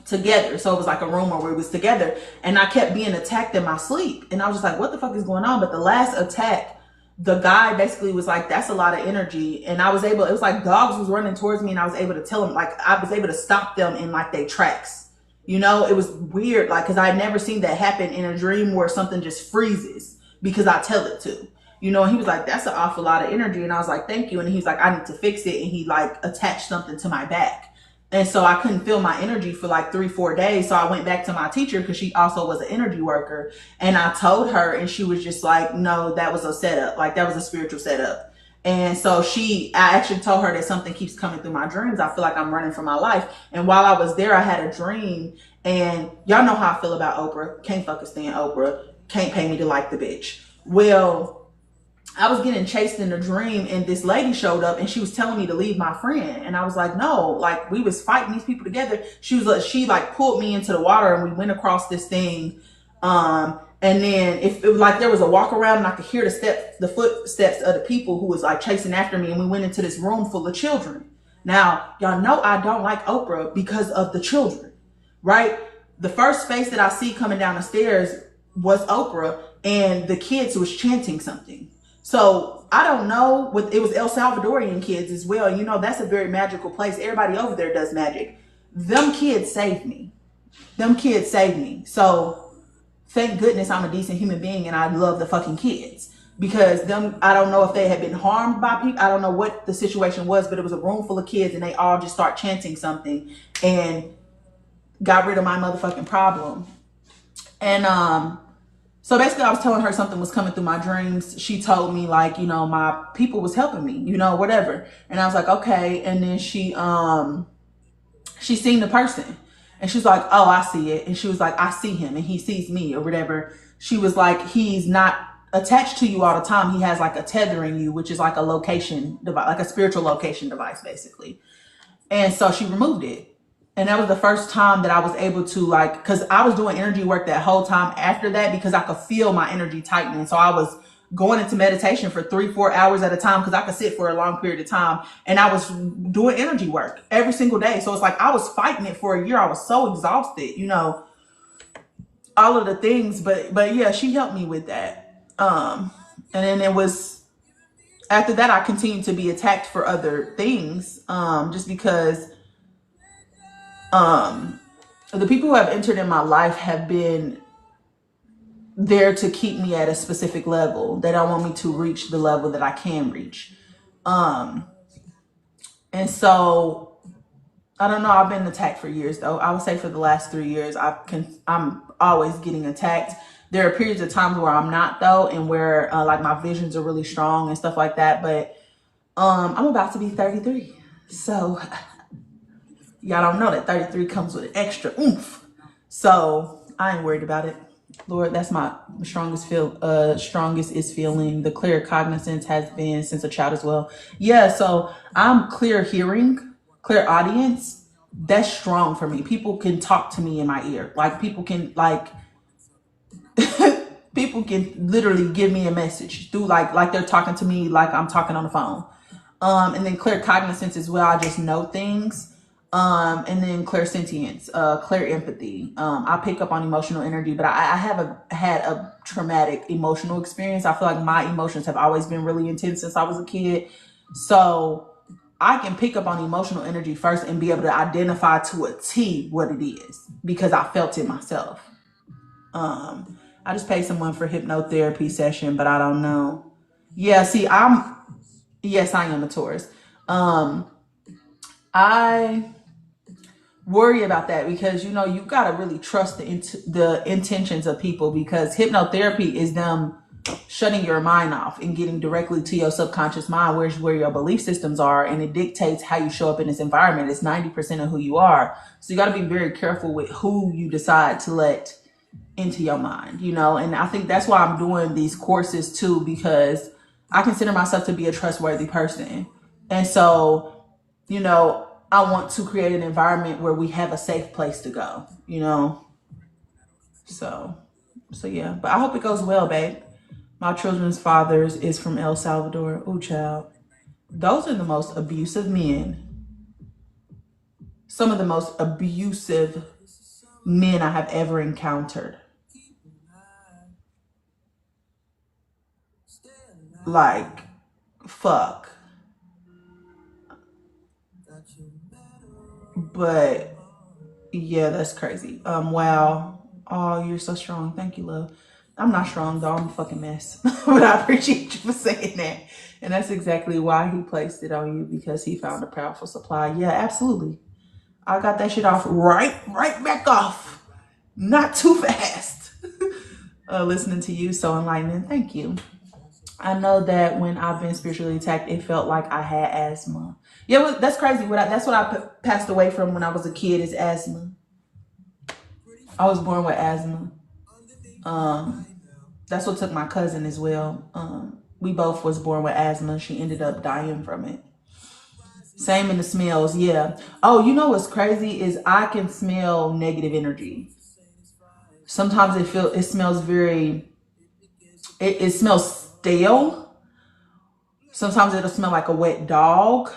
Speaker 1: together. So it was like a room where we was together, and I kept being attacked in my sleep. And I was just like, what the fuck is going on? But the last attack, the guy basically was like, that's a lot of energy. And it was like dogs was running towards me, and I was able to tell them, like, I was able to stop them in like their tracks. You know, it was weird, like, because I had never seen that happen in a dream where something just freezes because I tell it to. You know, and he was like, that's an awful lot of energy. And I was like, thank you. And he's like, I need to fix it. And he like attached something to my back. And so I couldn't feel my energy for like 3-4 days. So I went back to my teacher because she also was an energy worker. And I told her, and she was just like, no, that was a setup. Like that was a spiritual setup. And so I actually told her that something keeps coming through my dreams. I feel like I'm running for my life. And while I was there, I had a dream, and y'all know how I feel about Oprah. Can't fucking stand Oprah. Can't pay me to like the bitch. Well, I was getting chased in a dream, and this lady showed up and she was telling me to leave my friend. And I was like, no, like we was fighting these people together. She pulled me into the water, and we went across this thing. And then it was like there was a walk around, and I could hear the footsteps of the people who was like chasing after me. And we went into this room full of children. Now, y'all know I don't like Oprah because of the children, right? The first face that I see coming down the stairs was Oprah, and the kids was chanting something. So I don't know, it was El Salvadorian kids as well. You know, that's a very magical place. Everybody over there does magic. Them kids saved me. So thank goodness I'm a decent human being, and I love the fucking kids, because I don't know if they had been harmed by people. I don't know what the situation was, but it was a room full of kids, and they all just start chanting something. And got rid of my motherfucking problem. And so basically I was telling her something was coming through my dreams. She told me like, my people was helping me, whatever. And I was like, okay. And then she seen the person and she was like, oh, I see it. And she was like, I see him and he sees me or whatever. She was like, he's not attached to you all the time. He has like a tethering you, which is like a location device, like a spiritual location device, basically. And so she removed it. And that was the first time that I was able to like, because I was doing energy work that whole time after that because I could feel my energy tightening. So I was going into meditation for 3-4 hours at a time because I could sit for a long period of time. And I was doing energy work every single day. So it's like I was fighting it for a year. I was so exhausted, all of the things. But yeah, she helped me with that. And then it was after that I continued to be attacked for other things. Just because the people who have entered in my life have been there to keep me at a specific level. They don't want me to reach the level that I can reach. And so I don't know. I've been attacked for years though. I would say for the last 3 years, I'm always getting attacked. There are periods of times where I'm not though, and where like my visions are really strong and stuff like that. But I'm about to be 33. So y'all don't know that 33 comes with an extra oomph. So I ain't worried about it. Lord, that's my strongest is feeling. The clear cognizance has been since a child as well. Yeah, so I'm clear hearing, clear audience. That's strong for me. People can talk to me in my ear. Like people can people can literally give me a message through like they're talking to me like I'm talking on the phone. And then clear cognizance as well. I just know things. And then clear sentience, clear empathy. I pick up on emotional energy, but I have had a traumatic emotional experience. I feel like my emotions have always been really intense since I was a kid. So I can pick up on emotional energy first and be able to identify to a T what it is because I felt it myself. I just paid someone for hypnotherapy session, but I don't know. Yeah, see, yes, I am a Taurus. I worry about that because you got to really trust the intentions of people, because hypnotherapy is them shutting your mind off and getting directly to your subconscious mind, where your belief systems are, and it dictates how you show up in this environment. It's 90% of who you are. So you got to be very careful with who you decide to let into your mind, and I think that's why I'm doing these courses too, because I consider myself to be a trustworthy person. And so, I want to create an environment where we have a safe place to go, so yeah, but I hope it goes well, babe. My children's fathers is from El Salvador. Oh, child, those are the most abusive men, some of the most abusive men I have ever encountered. Like, fuck. But yeah, that's crazy. Wow. Oh, you're so strong. Thank you, love. I'm not strong though. I'm a fucking mess. But I appreciate you for saying that. And that's exactly why he placed it on you, because he found a powerful supply. Yeah, absolutely. I got that shit off right back off. Not too fast. Listening to you, so enlightening. Thank you. I know that when I've been spiritually attacked, it felt like I had asthma. Yeah, well, that's crazy. That's what I passed away from when I was a kid, is asthma. I was born with asthma. That's what took my cousin as well. We both was born with asthma. She ended up dying from it. Same in the smells, yeah. Oh, you know what's crazy is I can smell negative energy. Sometimes it smells very, it smells stale. Sometimes it'll smell like a wet dog.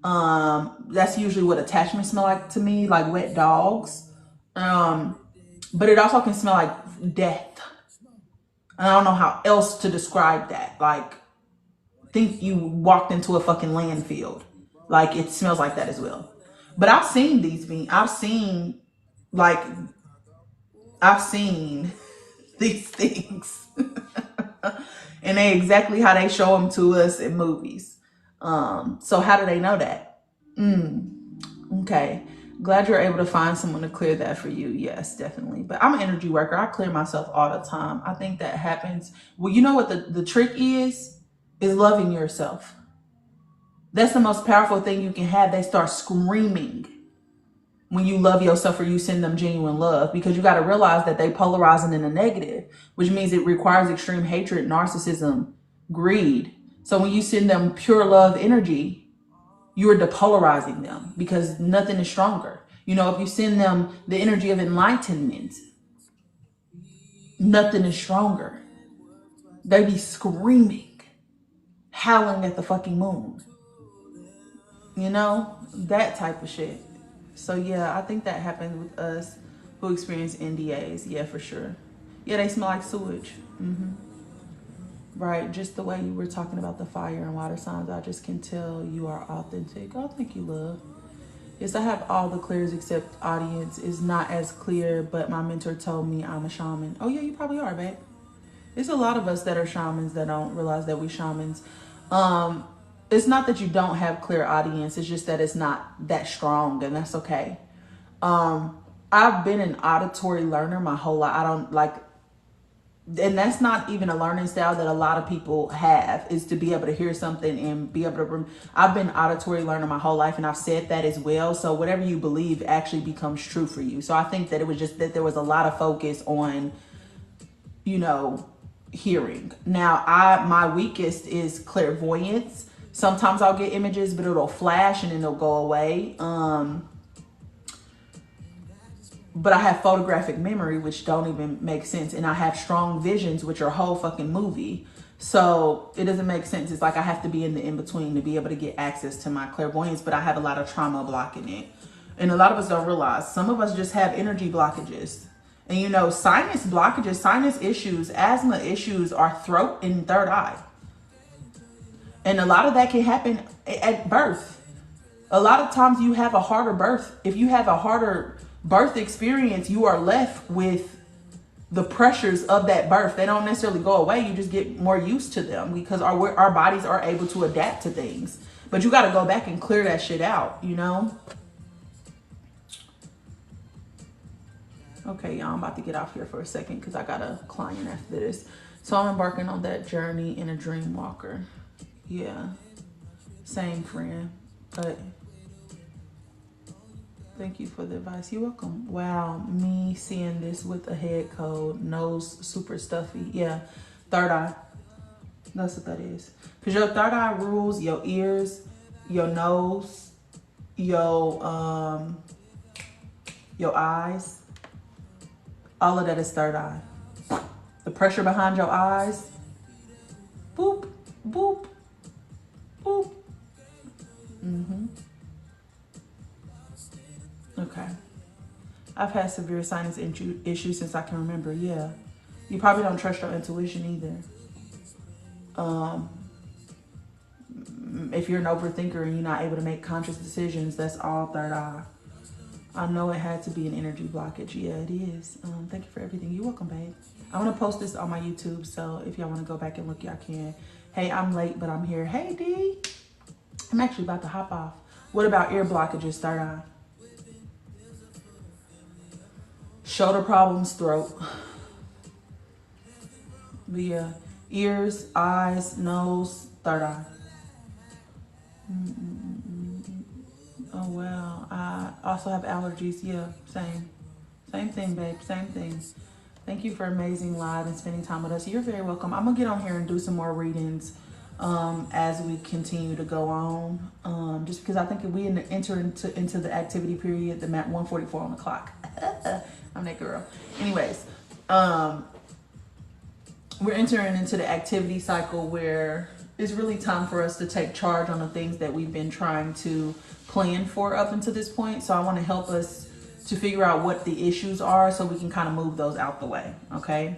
Speaker 1: That's usually what attachments smell like to me, like wet dogs. But it also can smell like death. And I don't know how else to describe that. Like, think you walked into a fucking landfill. Like, it smells like that as well. But I've seen these things. Like, I've seen these things. And they exactly how they show them to us in movies. So how do they know that? Okay. Glad you're able to find someone to clear that for you. Yes, definitely. But I'm an energy worker. I clear myself all the time. I think that happens. Well, you know what the trick is loving yourself. That's the most powerful thing you can have. They start screaming when you love yourself or you send them genuine love, because you got to realize that they polarizing in a negative, which means it requires extreme hatred, narcissism, greed. So when you send them pure love energy, you're depolarizing them because nothing is stronger. You know, if you send them the energy of enlightenment, nothing is stronger. They be screaming, howling at the fucking moon. You know, that type of shit. So yeah, I think that happened with us who experience NDAs. Yeah, for sure. Yeah, they smell like sewage. Right, just the way you were talking about the fire and water signs, I just can tell you are authentic. Oh, thank you, love. Yes, I have all the clears except audience is not as clear, but my mentor told me I'm a shaman. Oh yeah, you probably are, babe. There's a lot of us that are shamans that don't realize that we shamans. Um, it's not that you don't have clear audience, it's just that it's not that strong, and that's okay. I've been an auditory learner my whole life. I don't like, and that's not even a learning style that a lot of people have, is to be able to hear something and be able to I've been auditory learner my whole life, and I've said that as well. So whatever you believe actually becomes true for you. So I think that it was just that there was a lot of focus on, you know, hearing. Now my weakest is clairvoyance. Sometimes I'll get images, but it'll flash and then it'll go away. But I have photographic memory, which don't even make sense. And I have strong visions, which are a whole fucking movie. So it doesn't make sense. It's like I have to be in the in-between to be able to get access to my clairvoyance, but I have a lot of trauma blocking it. And a lot of us don't realize. Some of us just have energy blockages. And you know, sinus blockages, sinus issues, asthma issues are throat and third eye. And a lot of that can happen at birth. A lot of times you have a harder birth. If you have a harder birth experience, you are left with the pressures of that birth. They don't necessarily go away. You just get more used to them because our bodies are able to adapt to things. But you got to go back and clear that shit out, you know? Okay, y'all, I'm about to get off here for a second because I got a client after this. So I'm embarking on that journey in a dream walker. Yeah, same friend, but thank you for the advice. You're welcome. Wow, me seeing this with a head cold, nose super stuffy. Yeah, third eye. That's what that is. Because your third eye rules your ears, your nose, your eyes. All of that is third eye. The pressure behind your eyes. Boop, boop, boop. Okay. I've had severe sinus issues since I can remember. Yeah. You probably don't trust your intuition either. If you're an overthinker and you're not able to make conscious decisions, that's all third eye. I know it had to be an energy blockage. Yeah, it is. Thank you for everything. You're welcome, babe. I'm going to post this on my YouTube, so if y'all want to go back and look, y'all can. Hey, I'm late, but I'm here. Hey, D. I'm actually about to hop off. What about ear blockages, third eye? Shoulder problems, throat. But yeah, ears, eyes, nose, third eye. Oh, wow. I also have allergies. Yeah, same. Same thing, babe. Same thing. Thank you for amazing live and spending time with us. You're very welcome. I'm going to get on here and do some more readings as we continue to go on. Just because I think if we enter into the activity period, the map 144 on the clock. I'm that girl. Anyways, we're entering into the activity cycle where it's really time for us to take charge on the things that we've been trying to plan for up until this point. So I want to help us to figure out what the issues are so we can kind of move those out the way. Okay.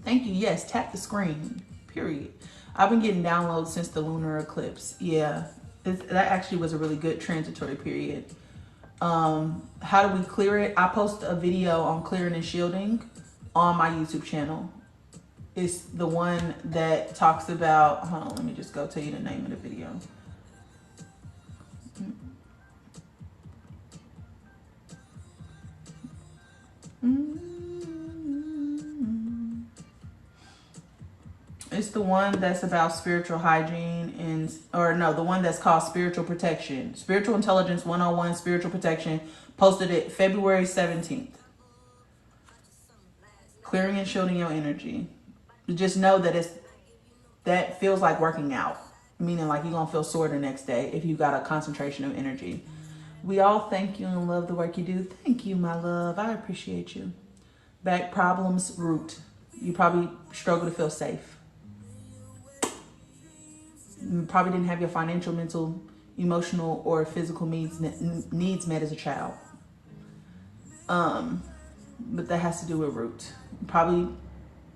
Speaker 1: Thank you. Yes. Tap the screen, period. I've been getting downloads since the lunar eclipse. Yeah. That actually was a really good transitory period. How do we clear it? I post a video on clearing and shielding on my YouTube channel. It's the one that talks about, hold on, let me just go tell you the name of the video. It's the one that's about spiritual hygiene and, or no, the one that's called spiritual protection. Spiritual Intelligence 101 Spiritual Protection. Posted it February 17th. Clearing and shielding your energy. Just know that that feels like working out. Meaning like you're going to feel sore the next day if you got a concentration of energy. We all thank you and love the work you do. Thank you, my love. I appreciate you. Back problems, root. You probably struggle to feel safe. You probably didn't have your financial, mental, emotional, or physical needs met as a child. But that has to do with root. Probably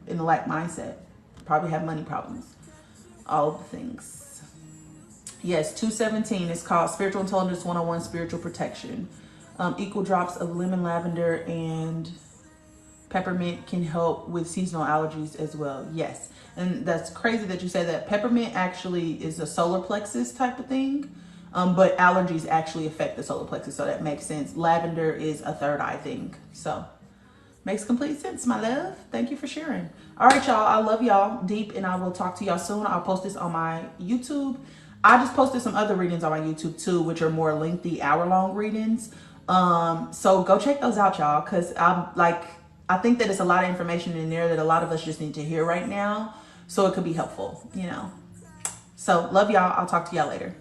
Speaker 1: in the lack mindset. Probably have money problems. All the things. Yes, 217 is called Spiritual Intelligence 101 Spiritual Protection. Equal drops of lemon, lavender, and peppermint can help with seasonal allergies as well. Yes. And that's crazy that you say that. Peppermint actually is a solar plexus type of thing. But allergies actually affect the solar plexus. So that makes sense. Lavender is a third eye thing. So makes complete sense, my love. Thank you for sharing. All right, y'all. I love y'all deep, and I will talk to y'all soon. I'll post this on my YouTube. I just posted some other readings on my YouTube too, which are more lengthy, hour-long readings. So go check those out, y'all, because I think that it's a lot of information in there that a lot of us just need to hear right now, so it could be helpful, you know. So love y'all. I'll talk to y'all later.